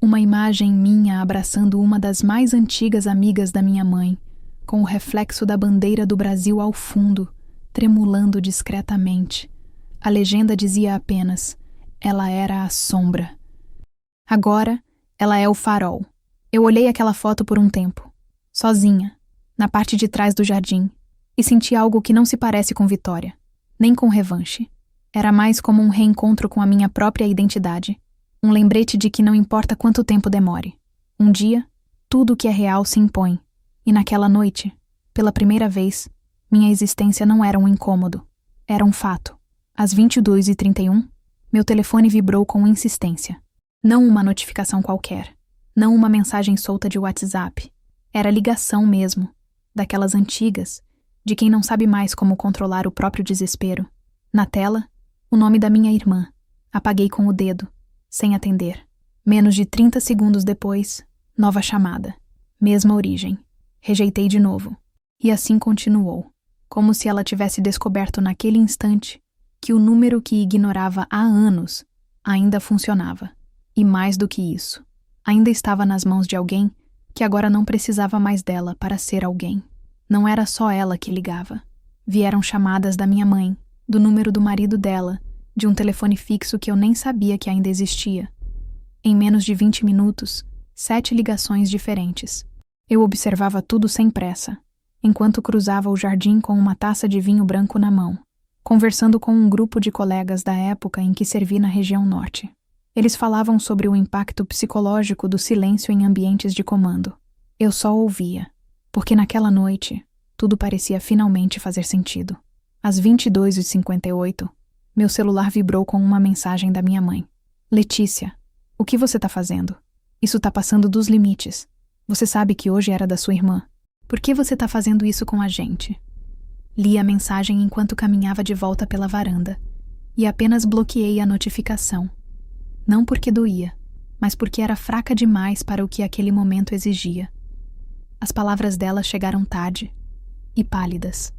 S1: Uma imagem minha abraçando uma das mais antigas amigas da minha mãe, com o reflexo da bandeira do Brasil ao fundo, tremulando discretamente. A legenda dizia apenas: "Ela era a sombra." Agora, ela é o farol. Eu olhei aquela foto por um tempo, sozinha, na parte de trás do jardim, e senti algo que não se parece com Vitória, nem com revanche. Era mais como um reencontro com a minha própria identidade. Um lembrete de que não importa quanto tempo demore. Um dia, tudo o que é real se impõe. E naquela noite, pela primeira vez, minha existência não era um incômodo. Era um fato. Às 22h31, meu telefone vibrou com insistência. Não uma notificação qualquer. Não uma mensagem solta de WhatsApp. Era ligação mesmo. Daquelas antigas, de quem não sabe mais como controlar o próprio desespero. Na tela, o nome da minha irmã. Apaguei com o dedo, sem atender. Menos de 30 segundos depois, nova chamada. Mesma origem. Rejeitei de novo. E assim continuou, como se ela tivesse descoberto naquele instante que o número que ignorava há anos ainda funcionava. E mais do que isso, ainda estava nas mãos de alguém que agora não precisava mais dela para ser alguém. Não era só ela que ligava. Vieram chamadas da minha mãe, do número do marido dela, de um telefone fixo que eu nem sabia que ainda existia. Em menos de 20 minutos, 7 ligações diferentes. Eu observava tudo sem pressa, enquanto cruzava o jardim com uma taça de vinho branco na mão, conversando com um grupo de colegas da época em que servi na região norte. Eles falavam sobre o impacto psicológico do silêncio em ambientes de comando. Eu só ouvia, porque naquela noite, tudo parecia finalmente fazer sentido. Às 22h58, meu celular vibrou com uma mensagem da minha mãe. "Letícia, O que você tá fazendo? Isso tá passando dos limites. Você sabe que hoje era da sua irmã. Por que você tá fazendo isso com a gente? Li a mensagem enquanto caminhava de volta pela varanda e apenas bloqueei a notificação. Não porque doía, mas porque era fraca demais para o que aquele momento exigia. As palavras dela chegaram tarde e pálidas.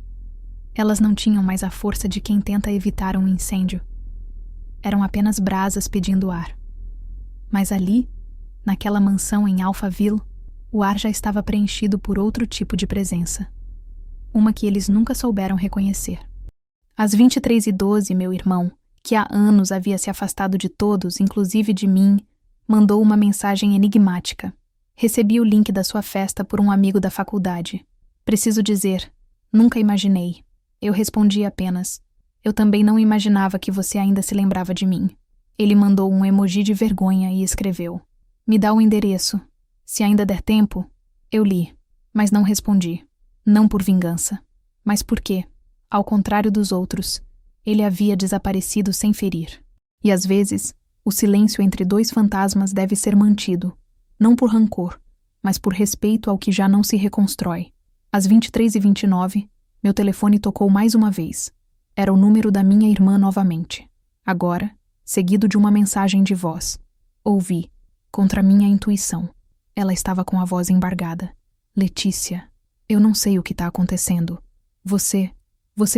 S1: Elas não tinham mais a força de quem tenta evitar um incêndio. Eram apenas brasas pedindo ar. Mas ali, naquela mansão em Alphaville, o ar já estava preenchido por outro tipo de presença. Uma que eles nunca souberam reconhecer. Às 23h12, meu irmão, que há anos havia se afastado de todos, inclusive de mim, mandou uma mensagem enigmática. Recebi o link da sua festa por um amigo da faculdade. Preciso dizer, nunca imaginei. Eu respondi apenas, eu também não imaginava que você ainda se lembrava de mim. Ele mandou um emoji de vergonha e escreveu, me dá o endereço. Se ainda der tempo, eu li, mas não respondi. Não por vingança, mas porque, ao contrário dos outros, ele havia desaparecido sem ferir. E às vezes, o silêncio entre dois fantasmas deve ser mantido, não por rancor, mas por respeito ao que já não se reconstrói. Às 23h29, meu telefone tocou mais uma vez. Era o número da minha irmã novamente. Agora, seguido de uma mensagem de voz. Ouvi, contra minha intuição. Ela estava com a voz embargada. Letícia, eu não sei o que está acontecendo. Você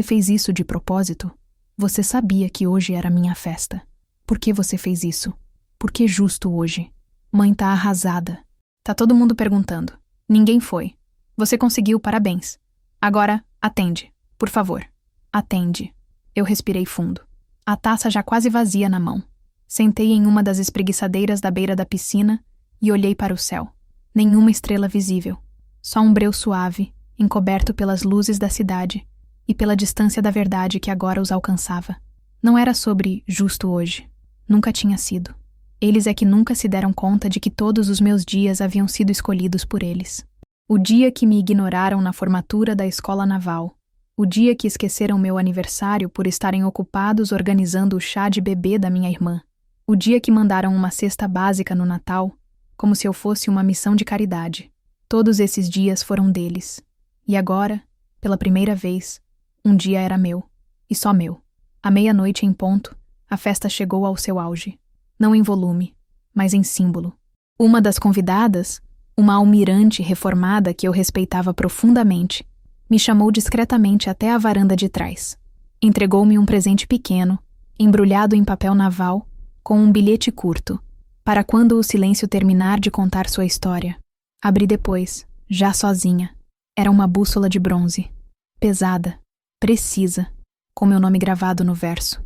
S1: fez isso de propósito? Você sabia que hoje era minha festa. Por que você fez isso? Por que justo hoje? Mãe tá arrasada. Tá todo mundo perguntando. Ninguém foi. Você conseguiu, parabéns. Agora, atende, por favor. Atende. Eu respirei fundo. A taça já quase vazia na mão. Sentei em uma das espreguiçadeiras da beira da piscina e olhei para o céu. Nenhuma estrela visível. Só um breu suave, encoberto pelas luzes da cidade e pela distância da verdade que agora os alcançava. Não era sobre justo hoje. Nunca tinha sido. Eles é que nunca se deram conta de que todos os meus dias haviam sido escolhidos por eles. O dia que me ignoraram na formatura da escola naval. O dia que esqueceram meu aniversário por estarem ocupados organizando o chá de bebê da minha irmã. O dia que mandaram uma cesta básica no Natal, como se eu fosse uma missão de caridade. Todos esses dias foram deles. E agora, pela primeira vez, um dia era meu. E só meu. À meia-noite em ponto, a festa chegou ao seu auge. Não em volume, mas em símbolo. Uma das convidadas, uma almirante reformada que eu respeitava profundamente, me chamou discretamente até a varanda de trás. Entregou-me um presente pequeno, embrulhado em papel naval, com um bilhete curto, para quando o silêncio terminar de contar sua história. Abri depois, já sozinha. Era uma bússola de bronze. Pesada, precisa, com meu nome gravado no verso.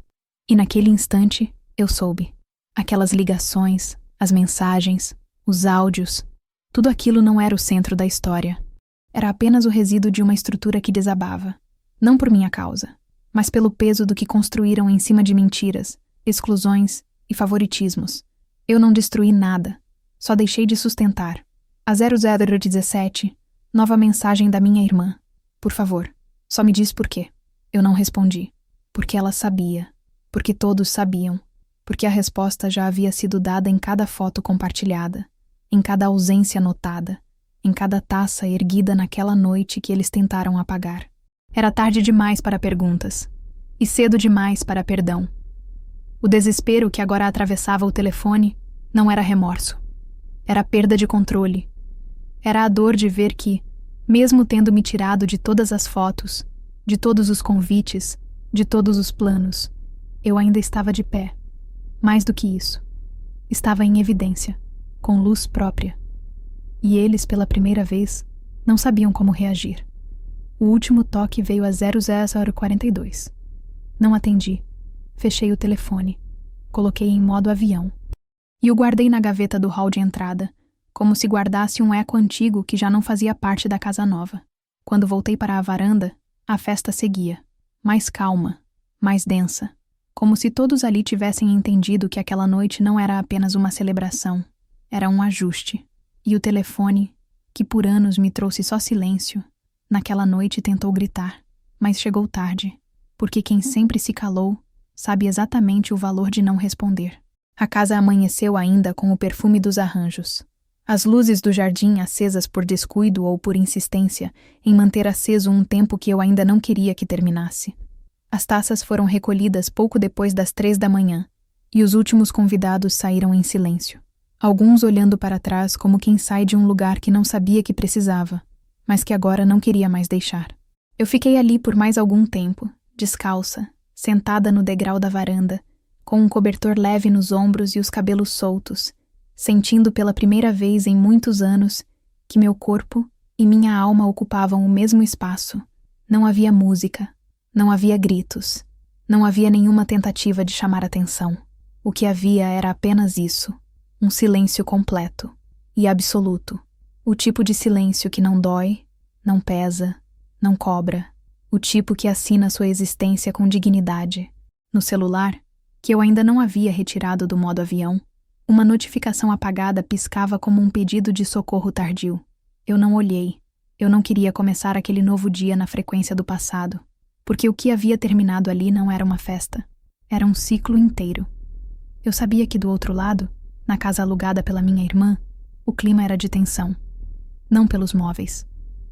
S1: E naquele instante, eu soube. Aquelas ligações, as mensagens, os áudios, tudo aquilo não era o centro da história. Era apenas o resíduo de uma estrutura que desabava. Não por minha causa, mas pelo peso do que construíram em cima de mentiras, exclusões e favoritismos. Eu não destruí nada, só deixei de sustentar. A 0017, nova mensagem da minha irmã. Por favor, só me diz por quê. Eu não respondi. Porque ela sabia. Porque todos sabiam. Porque a resposta já havia sido dada em cada foto compartilhada, em cada ausência notada, em cada taça erguida naquela noite que eles tentaram apagar. Era tarde demais para perguntas, e cedo demais para perdão. O desespero que agora atravessava o telefone não era remorso. Era perda de controle. Era a dor de ver que, mesmo tendo me tirado de todas as fotos, de todos os convites, de todos os planos, eu ainda estava de pé. Mais do que isso, estava em evidência, com luz própria. E eles, pela primeira vez, não sabiam como reagir. O último toque veio a 0042. Não atendi. Fechei o telefone. Coloquei em modo avião. E o guardei na gaveta do hall de entrada, como se guardasse um eco antigo que já não fazia parte da casa nova. Quando voltei para a varanda, a festa seguia. Mais calma, mais densa. Como se todos ali tivessem entendido que aquela noite não era apenas uma celebração. Era um ajuste. E o telefone, que por anos me trouxe só silêncio, naquela noite tentou gritar, mas chegou tarde, porque quem sempre se calou sabe exatamente o valor de não responder. A casa amanheceu ainda com o perfume dos arranjos. As luzes do jardim acesas por descuido ou por insistência em manter aceso um tempo que eu ainda não queria que terminasse. As taças foram recolhidas pouco depois das 3 da manhã, e os últimos convidados saíram em silêncio. Alguns olhando para trás como quem sai de um lugar que não sabia que precisava, mas que agora não queria mais deixar. Eu fiquei ali por mais algum tempo, descalça, sentada no degrau da varanda, com um cobertor leve nos ombros e os cabelos soltos, sentindo pela primeira vez em muitos anos que meu corpo e minha alma ocupavam o mesmo espaço. Não havia música, não havia gritos, não havia nenhuma tentativa de chamar atenção. O que havia era apenas isso, um silêncio completo e absoluto. O tipo de silêncio que não dói, não pesa, não cobra. O tipo que assina sua existência com dignidade. No celular, que eu ainda não havia retirado do modo avião, uma notificação apagada piscava como um pedido de socorro tardio. Eu não olhei. Eu não queria começar aquele novo dia na frequência do passado, porque o que havia terminado ali não era uma festa. Era um ciclo inteiro. Eu sabia que do outro lado, na casa alugada pela minha irmã, o clima era de tensão. Não pelos móveis,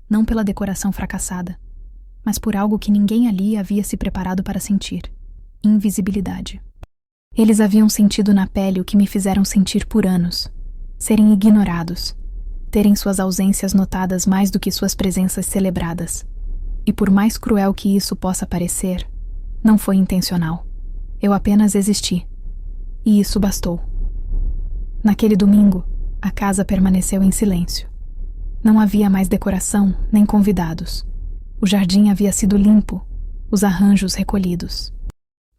S1: não pela decoração fracassada, mas por algo que ninguém ali havia se preparado para sentir: invisibilidade. Eles haviam sentido na pele o que me fizeram sentir por anos: serem ignorados, terem suas ausências notadas mais do que suas presenças celebradas. E por mais cruel que isso possa parecer, não foi intencional. Eu apenas existi. E isso bastou. Naquele domingo, a casa permaneceu em silêncio. Não havia mais decoração nem convidados. O jardim havia sido limpo, os arranjos recolhidos.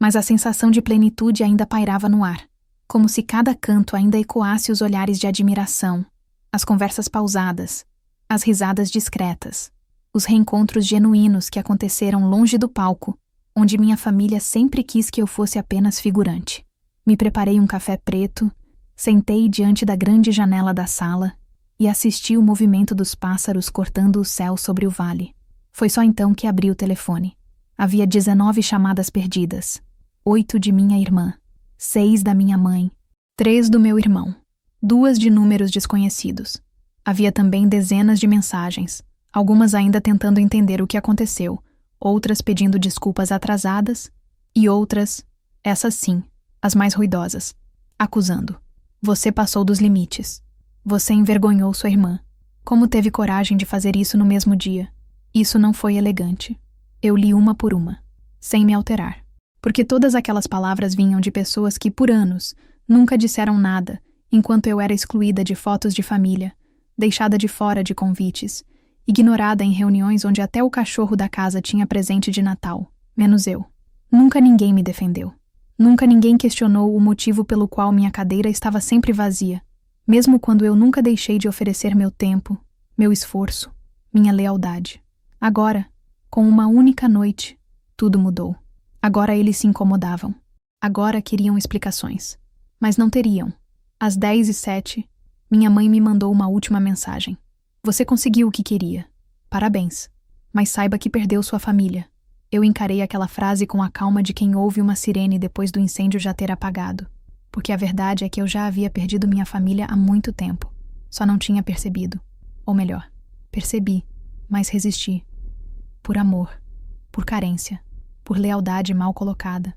S1: Mas a sensação de plenitude ainda pairava no ar, como se cada canto ainda ecoasse os olhares de admiração, as conversas pausadas, as risadas discretas, os reencontros genuínos que aconteceram longe do palco, onde minha família sempre quis que eu fosse apenas figurante. Me preparei um café preto, sentei diante da grande janela da sala e assisti o movimento dos pássaros cortando o céu sobre o vale. Foi só então que abri o telefone. Havia 19 chamadas perdidas. 8 de minha irmã, 6 da minha mãe, 3 do meu irmão, 2 de números desconhecidos. Havia também dezenas de mensagens, algumas ainda tentando entender o que aconteceu, outras pedindo desculpas atrasadas e outras, essas sim, as mais ruidosas, acusando. Você passou dos limites. Você envergonhou sua irmã. Como teve coragem de fazer isso no mesmo dia? Isso não foi elegante. Eu li uma por uma, sem me alterar. Porque todas aquelas palavras vinham de pessoas que, por anos, nunca disseram nada, enquanto eu era excluída de fotos de família, deixada de fora de convites, ignorada em reuniões onde até o cachorro da casa tinha presente de Natal, menos eu. Nunca ninguém me defendeu. Nunca ninguém questionou o motivo pelo qual minha cadeira estava sempre vazia, mesmo quando eu nunca deixei de oferecer meu tempo, meu esforço, minha lealdade. Agora, com uma única noite, tudo mudou. Agora eles se incomodavam. Agora queriam explicações. Mas não teriam. Às 10h07, minha mãe me mandou uma última mensagem. Você conseguiu o que queria. Parabéns. Mas saiba que perdeu sua família. Eu encarei aquela frase com a calma de quem ouve uma sirene depois do incêndio já ter apagado. Porque a verdade é que eu já havia perdido minha família há muito tempo. Só não tinha percebido. Ou melhor, percebi, mas resisti. Por amor. Por carência. Por lealdade mal colocada.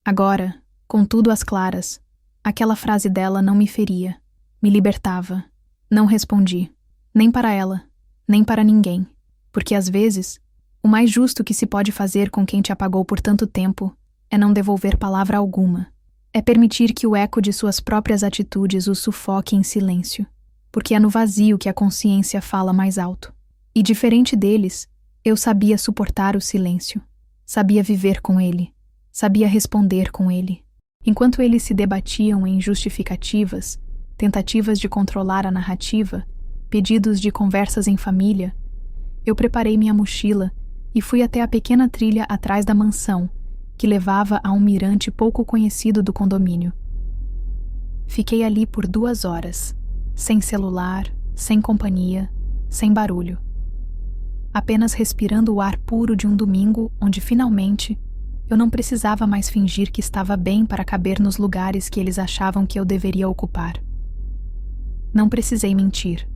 S1: Agora, com tudo às claras, aquela frase dela não me feria, me libertava. Não respondi, nem para ela, nem para ninguém, porque às vezes, o mais justo que se pode fazer com quem te apagou por tanto tempo é não devolver palavra alguma, é permitir que o eco de suas próprias atitudes o sufoque em silêncio, porque é no vazio que a consciência fala mais alto. E diferente deles, eu sabia suportar o silêncio. Sabia viver com ele, sabia responder com ele. Enquanto eles se debatiam em justificativas, tentativas de controlar a narrativa, pedidos de conversas em família, eu preparei minha mochila e fui até a pequena trilha atrás da mansão, que levava a um mirante pouco conhecido do condomínio. Fiquei ali por 2 horas, sem celular, sem companhia, sem barulho. Apenas respirando o ar puro de um domingo onde, finalmente, Eu não precisava mais fingir que estava bem para caber nos lugares que eles achavam que eu deveria ocupar. Não precisei mentir.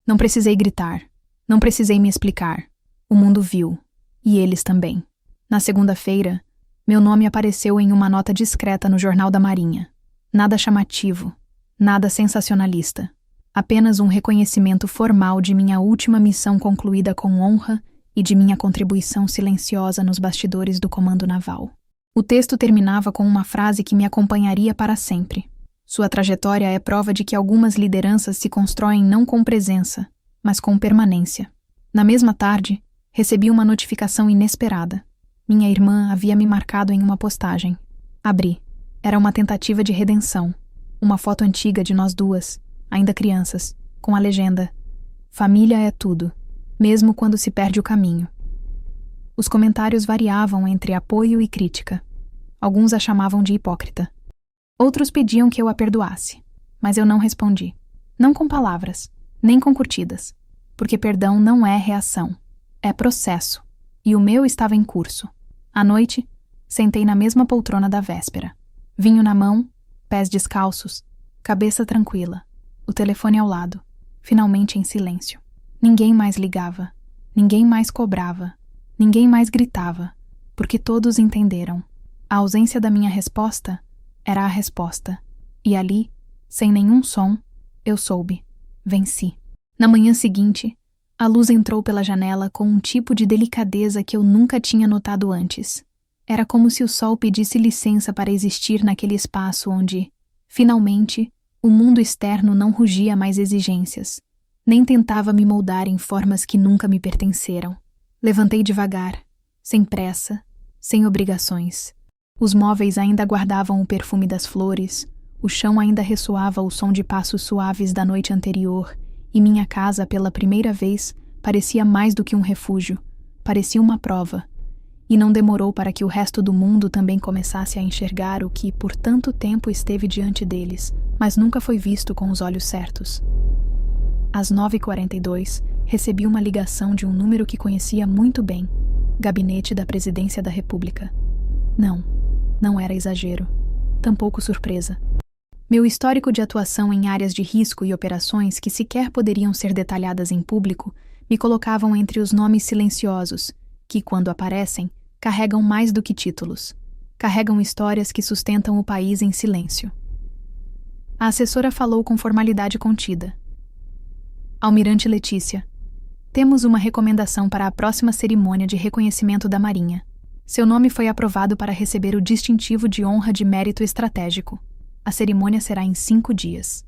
S1: Não precisei gritar. Não precisei me explicar. O mundo viu. E eles também. Na segunda-feira, meu nome apareceu em uma nota discreta no Jornal da Marinha. Nada chamativo. Nada sensacionalista. Apenas um reconhecimento formal de minha última missão concluída com honra e de minha contribuição silenciosa nos bastidores do Comando Naval. O texto terminava com uma frase que me acompanharia para sempre. Sua trajetória é prova de que algumas lideranças se constroem não com presença, mas com permanência. Na mesma tarde, recebi uma notificação inesperada. Minha irmã havia me marcado em uma postagem. Abri. Era uma tentativa de redenção. Uma foto antiga de nós duas, ainda crianças, com a legenda: "Família é tudo, mesmo quando se perde o caminho." Os comentários variavam entre apoio e crítica. Alguns a chamavam de hipócrita. Outros pediam que eu a perdoasse, mas eu não respondi. Não com palavras, nem com curtidas, porque perdão não é reação, é processo, e o meu estava em curso. À noite, sentei na mesma poltrona da véspera. Vinho na mão, pés descalços, cabeça tranquila, o telefone ao lado, finalmente em silêncio. Ninguém mais ligava, ninguém mais cobrava, ninguém mais gritava, porque todos entenderam. A ausência da minha resposta era a resposta, e ali, sem nenhum som, eu soube, venci. Na manhã seguinte, a luz entrou pela janela com um tipo de delicadeza que eu nunca tinha notado antes. Era como se o sol pedisse licença para existir naquele espaço onde, finalmente, o mundo externo não rugia mais exigências, nem tentava me moldar em formas que nunca me pertenceram. Levantei devagar, sem pressa, sem obrigações. Os móveis ainda guardavam o perfume das flores, o chão ainda ressoava o som de passos suaves da noite anterior, e minha casa, pela primeira vez, parecia mais do que um refúgio, parecia uma prova. E não demorou para que o resto do mundo também começasse a enxergar o que, por tanto tempo, esteve diante deles, mas nunca foi visto com os olhos certos. Às 9h42, recebi uma ligação de um número que conhecia muito bem, Gabinete da Presidência da República. Não era exagero, tampouco surpresa. Meu histórico de atuação em áreas de risco e operações que sequer poderiam ser detalhadas em público me colocavam entre os nomes silenciosos, que, quando aparecem, carregam mais do que títulos. Carregam histórias que sustentam o país em silêncio. A assessora falou com formalidade contida. Almirante Letícia, temos uma recomendação para a próxima cerimônia de reconhecimento da Marinha. Seu nome foi aprovado para receber o distintivo de honra de mérito estratégico. A cerimônia será em 5 dias.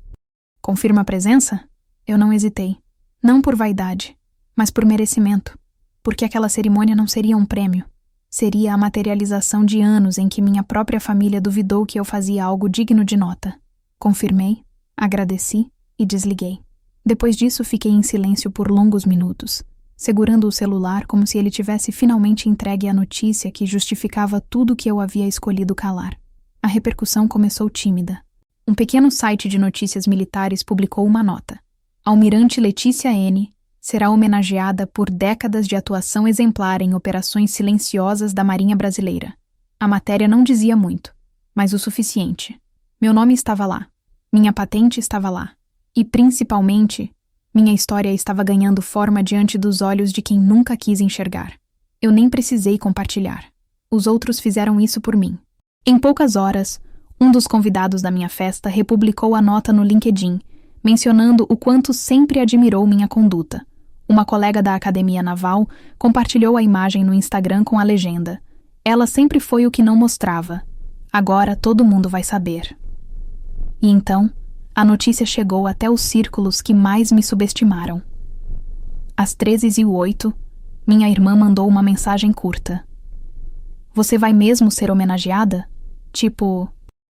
S1: Confirma a presença? Eu não hesitei. Não por vaidade, mas por merecimento. Porque aquela cerimônia não seria um prêmio. Seria a materialização de anos em que minha própria família duvidou que eu fazia algo digno de nota. Confirmei, agradeci e desliguei. Depois disso, fiquei em silêncio por longos minutos, segurando o celular como se ele tivesse finalmente entregue a notícia que justificava tudo que eu havia escolhido calar. A repercussão começou tímida. Um pequeno site de notícias militares publicou uma nota. Almirante Letícia N. será homenageada por décadas de atuação exemplar em operações silenciosas da Marinha Brasileira. A matéria não dizia muito, mas o suficiente. Meu nome estava lá. Minha patente estava lá. E, principalmente, minha história estava ganhando forma diante dos olhos de quem nunca quis enxergar. Eu nem precisei compartilhar. Os outros fizeram isso por mim. Em poucas horas, um dos convidados da minha festa republicou a nota no LinkedIn, mencionando o quanto sempre admirou minha conduta. Uma colega da Academia Naval compartilhou a imagem no Instagram com a legenda: "Ela sempre foi o que não mostrava. Agora todo mundo vai saber." E então, a notícia chegou até os círculos que mais me subestimaram. Às 13h08, minha irmã mandou uma mensagem curta. "Você vai mesmo ser homenageada? Tipo,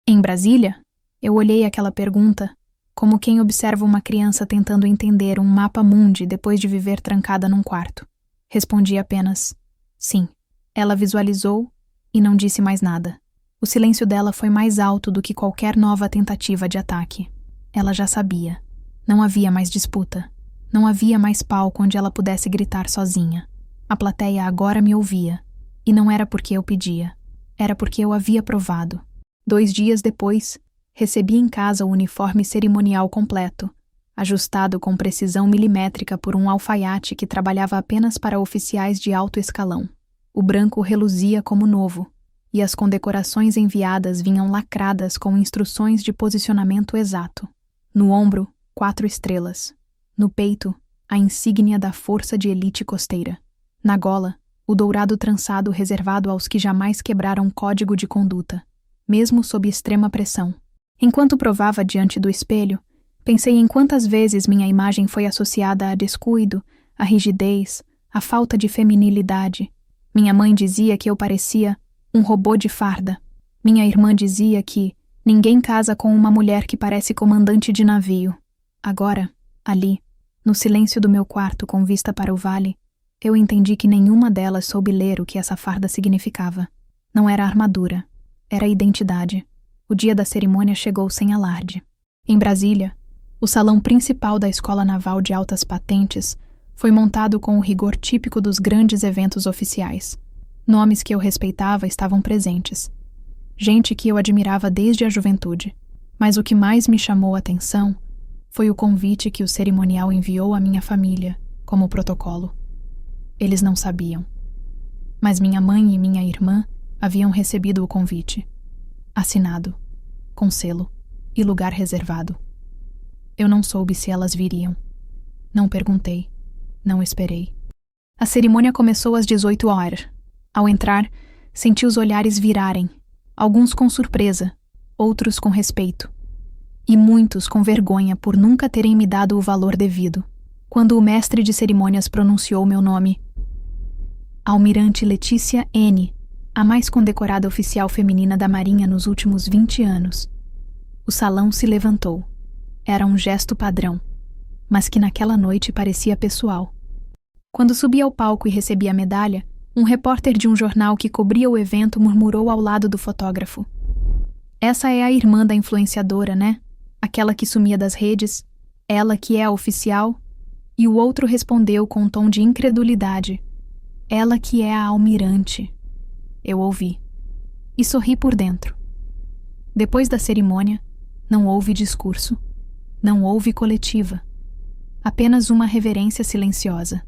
S1: em Brasília?" Eu olhei aquela pergunta, como quem observa uma criança tentando entender um mapa mundi depois de viver trancada num quarto. Respondi apenas, sim. Ela visualizou e não disse mais nada. O silêncio dela foi mais alto do que qualquer nova tentativa de ataque. Ela já sabia. Não havia mais disputa. Não havia mais palco onde ela pudesse gritar sozinha. A plateia agora me ouvia. E não era porque eu pedia. era porque eu havia provado. 2 dias depois, recebi em casa o uniforme cerimonial completo, ajustado com precisão milimétrica por um alfaiate que trabalhava apenas para oficiais de alto escalão. O branco reluzia como novo, e as condecorações enviadas vinham lacradas com instruções de posicionamento exato. No ombro, 4 estrelas. No peito, a insígnia da Força de Elite Costeira. Na gola, o dourado trançado reservado aos que jamais quebraram código de conduta, mesmo sob extrema pressão. Enquanto provava diante do espelho, pensei em quantas vezes minha imagem foi associada a descuido, a rigidez, a falta de feminilidade. Minha mãe dizia que eu parecia um robô de farda. Minha irmã dizia que ninguém casa com uma mulher que parece comandante de navio. Agora, ali, no silêncio do meu quarto com vista para o vale, eu entendi que nenhuma delas soube ler o que essa farda significava. Não era armadura, era identidade. O dia da cerimônia chegou sem alarde. Em Brasília, o salão principal da Escola Naval de Altas Patentes foi montado com o rigor típico dos grandes eventos oficiais. Nomes que eu respeitava estavam presentes. Gente que eu admirava desde a juventude. Mas o que mais me chamou a atenção foi o convite que o cerimonial enviou à minha família, como protocolo. Eles não sabiam. Mas minha mãe e minha irmã haviam recebido o convite. Assinado, com selo e lugar reservado. Eu não soube se elas viriam. Não perguntei. Não esperei. A cerimônia começou às 18 horas. Ao entrar, senti os olhares virarem, alguns com surpresa, outros com respeito, e muitos com vergonha por nunca terem me dado o valor devido. Quando o mestre de cerimônias pronunciou meu nome, Almirante Letícia N., a mais condecorada oficial feminina da Marinha nos últimos 20 anos, o salão se levantou. Era um gesto padrão, mas que naquela noite parecia pessoal. Quando subi ao palco e recebi a medalha, um repórter de um jornal que cobria o evento murmurou ao lado do fotógrafo: "Essa é a irmã da influenciadora, né? Aquela que sumia das redes? Ela que é a oficial?" E o outro respondeu com um tom de incredulidade: "Ela que é a almirante." Eu ouvi. E sorri por dentro. Depois da cerimônia, não houve discurso. Não houve coletiva. Apenas uma reverência silenciosa.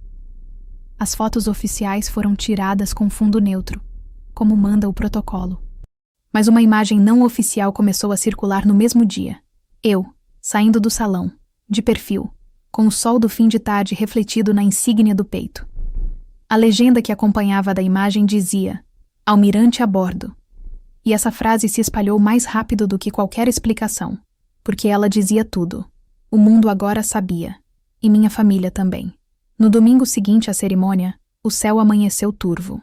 S1: As fotos oficiais foram tiradas com fundo neutro, como manda o protocolo. Mas uma imagem não oficial começou a circular no mesmo dia. Eu, saindo do salão, de perfil, com o sol do fim de tarde refletido na insígnia do peito. A legenda que acompanhava da imagem dizia: "Almirante a bordo." E essa frase se espalhou mais rápido do que qualquer explicação, porque ela dizia tudo. O mundo agora sabia, e minha família também. No domingo seguinte à cerimônia, o céu amanheceu turvo.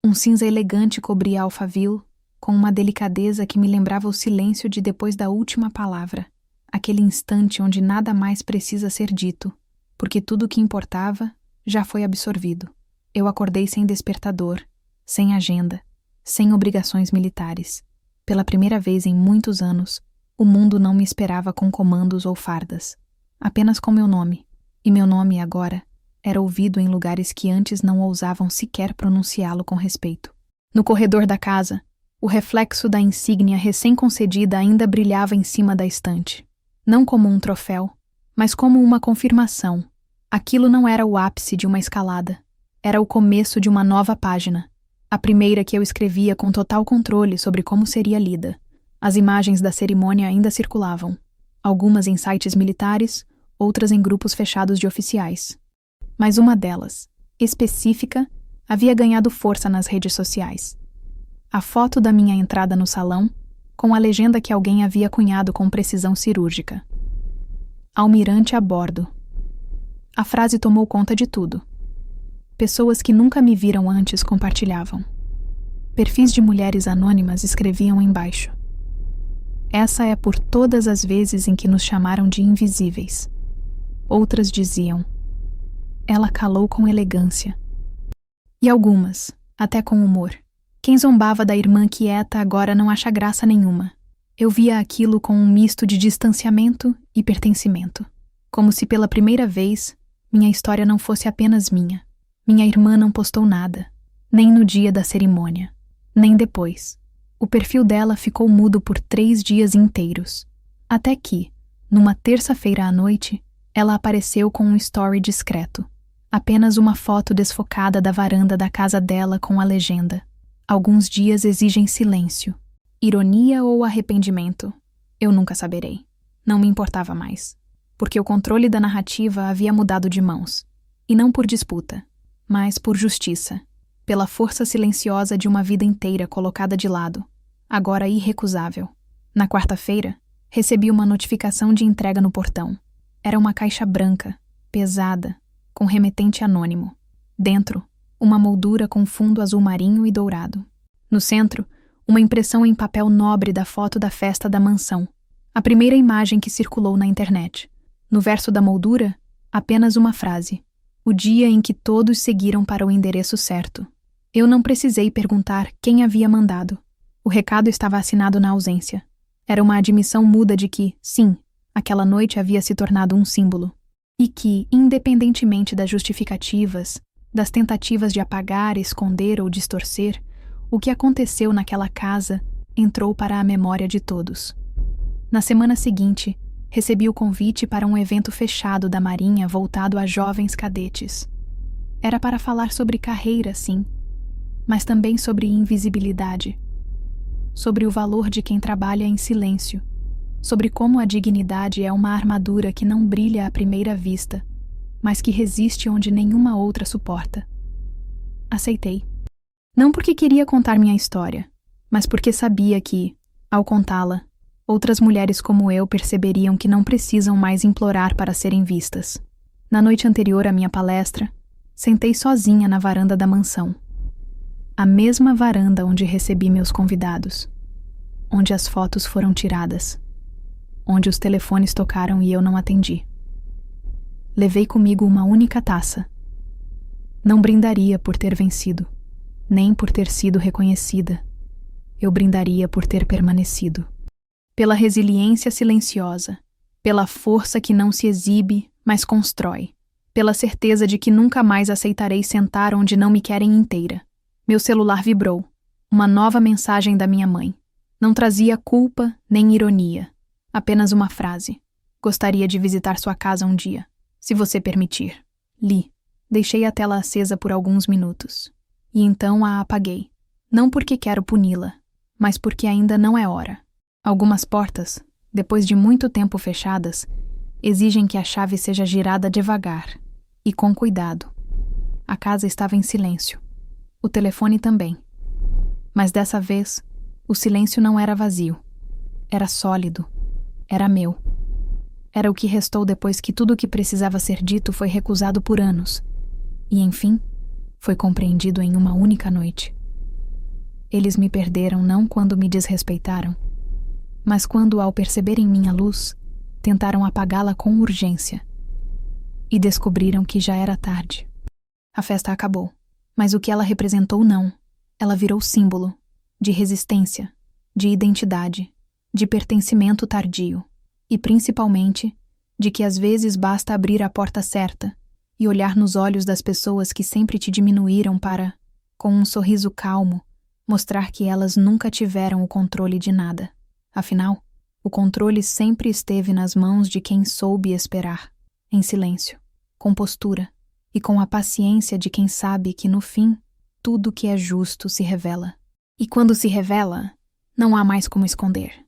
S1: Um cinza elegante cobria Alphaville, com uma delicadeza que me lembrava o silêncio de depois da última palavra, aquele instante onde nada mais precisa ser dito, porque tudo o que importava já foi absorvido. Eu acordei sem despertador, sem agenda, sem obrigações militares. Pela primeira vez em muitos anos, o mundo não me esperava com comandos ou fardas, apenas com meu nome, e meu nome agora era ouvido em lugares que antes não ousavam sequer pronunciá-lo com respeito. No corredor da casa, o reflexo da insígnia recém-concedida ainda brilhava em cima da estante. Não como um troféu, mas como uma confirmação. Aquilo não era o ápice de uma escalada. Era o começo de uma nova página. A primeira que eu escrevia com total controle sobre como seria lida. As imagens da cerimônia ainda circulavam. Algumas em sites militares, outras em grupos fechados de oficiais. Mas uma delas, específica, havia ganhado força nas redes sociais. A foto da minha entrada no salão, com a legenda que alguém havia cunhado com precisão cirúrgica: "Almirante a bordo." A frase tomou conta de tudo. Pessoas que nunca me viram antes compartilhavam. Perfis de mulheres anônimas escreviam embaixo: "Essa é por todas as vezes em que nos chamaram de invisíveis." Outras diziam: "Ela calou com elegância." E algumas, até com humor. Quem zombava da irmã quieta agora não acha graça nenhuma. Eu via aquilo com um misto de distanciamento e pertencimento. Como se pela primeira vez, minha história não fosse apenas minha. Minha irmã não postou nada, nem no dia da cerimônia, nem depois. O perfil dela ficou mudo por 3 dias inteiros. Até que, numa terça-feira à noite, ela apareceu com um story discreto. Apenas uma foto desfocada da varanda da casa dela com a legenda: "Alguns dias exigem silêncio." Ironia ou arrependimento? Eu nunca saberei. Não me importava mais. Porque o controle da narrativa havia mudado de mãos. E não por disputa, mas por justiça. Pela força silenciosa de uma vida inteira colocada de lado, agora irrecusável. Na quarta-feira, recebi uma notificação de entrega no portão. Era uma caixa branca, pesada, com remetente anônimo. Dentro, uma moldura com fundo azul marinho e dourado. No centro, uma impressão em papel nobre da foto da festa da mansão, a primeira imagem que circulou na internet. No verso da moldura, apenas uma frase: "O dia em que todos seguiram para o endereço certo." Eu não precisei perguntar quem havia mandado. O recado estava assinado na ausência. Era uma admissão muda de que, sim, aquela noite havia se tornado um símbolo. E que, independentemente das justificativas, das tentativas de apagar, esconder ou distorcer, o que aconteceu naquela casa entrou para a memória de todos. Na semana seguinte, recebi o convite para um evento fechado da Marinha voltado a jovens cadetes. Era para falar sobre carreira, sim, mas também sobre invisibilidade, sobre o valor de quem trabalha em silêncio, sobre como a dignidade é uma armadura que não brilha à primeira vista, mas que resiste onde nenhuma outra suporta. Aceitei. Não porque queria contar minha história, mas porque sabia que, ao contá-la, outras mulheres como eu perceberiam que não precisam mais implorar para serem vistas. Na noite anterior à minha palestra, sentei sozinha na varanda da mansão. A mesma varanda onde recebi meus convidados, onde as fotos foram tiradas, onde os telefones tocaram e eu não atendi. Levei comigo uma única taça. Não brindaria por ter vencido, nem por ter sido reconhecida. Eu brindaria por ter permanecido. Pela resiliência silenciosa, pela força que não se exibe, mas constrói, pela certeza de que nunca mais aceitarei sentar onde não me querem inteira. Meu celular vibrou. Uma nova mensagem da minha mãe. Não trazia culpa nem ironia. Apenas uma frase. "Gostaria de visitar sua casa um dia, se você permitir." Li. Deixei a tela acesa por alguns minutos. E então a apaguei. Não porque quero puni-la, mas porque ainda não é hora. Algumas portas, depois de muito tempo fechadas, exigem que a chave seja girada devagar e com cuidado. A casa estava em silêncio. O telefone também. Mas dessa vez, o silêncio não era vazio. Era sólido. Era meu. Era o que restou depois que tudo o que precisava ser dito foi recusado por anos. E, enfim, foi compreendido em uma única noite. Eles me perderam não quando me desrespeitaram, mas quando, ao perceberem minha luz, tentaram apagá-la com urgência. E descobriram que já era tarde. A festa acabou, mas o que ela representou não. Ela virou símbolo de resistência, de identidade, de pertencimento tardio e, principalmente, de que às vezes basta abrir a porta certa e olhar nos olhos das pessoas que sempre te diminuíram para, com um sorriso calmo, mostrar que elas nunca tiveram o controle de nada. Afinal, o controle sempre esteve nas mãos de quem soube esperar, em silêncio, com postura e com a paciência de quem sabe que, no fim, tudo que é justo se revela. E quando se revela, não há mais como esconder.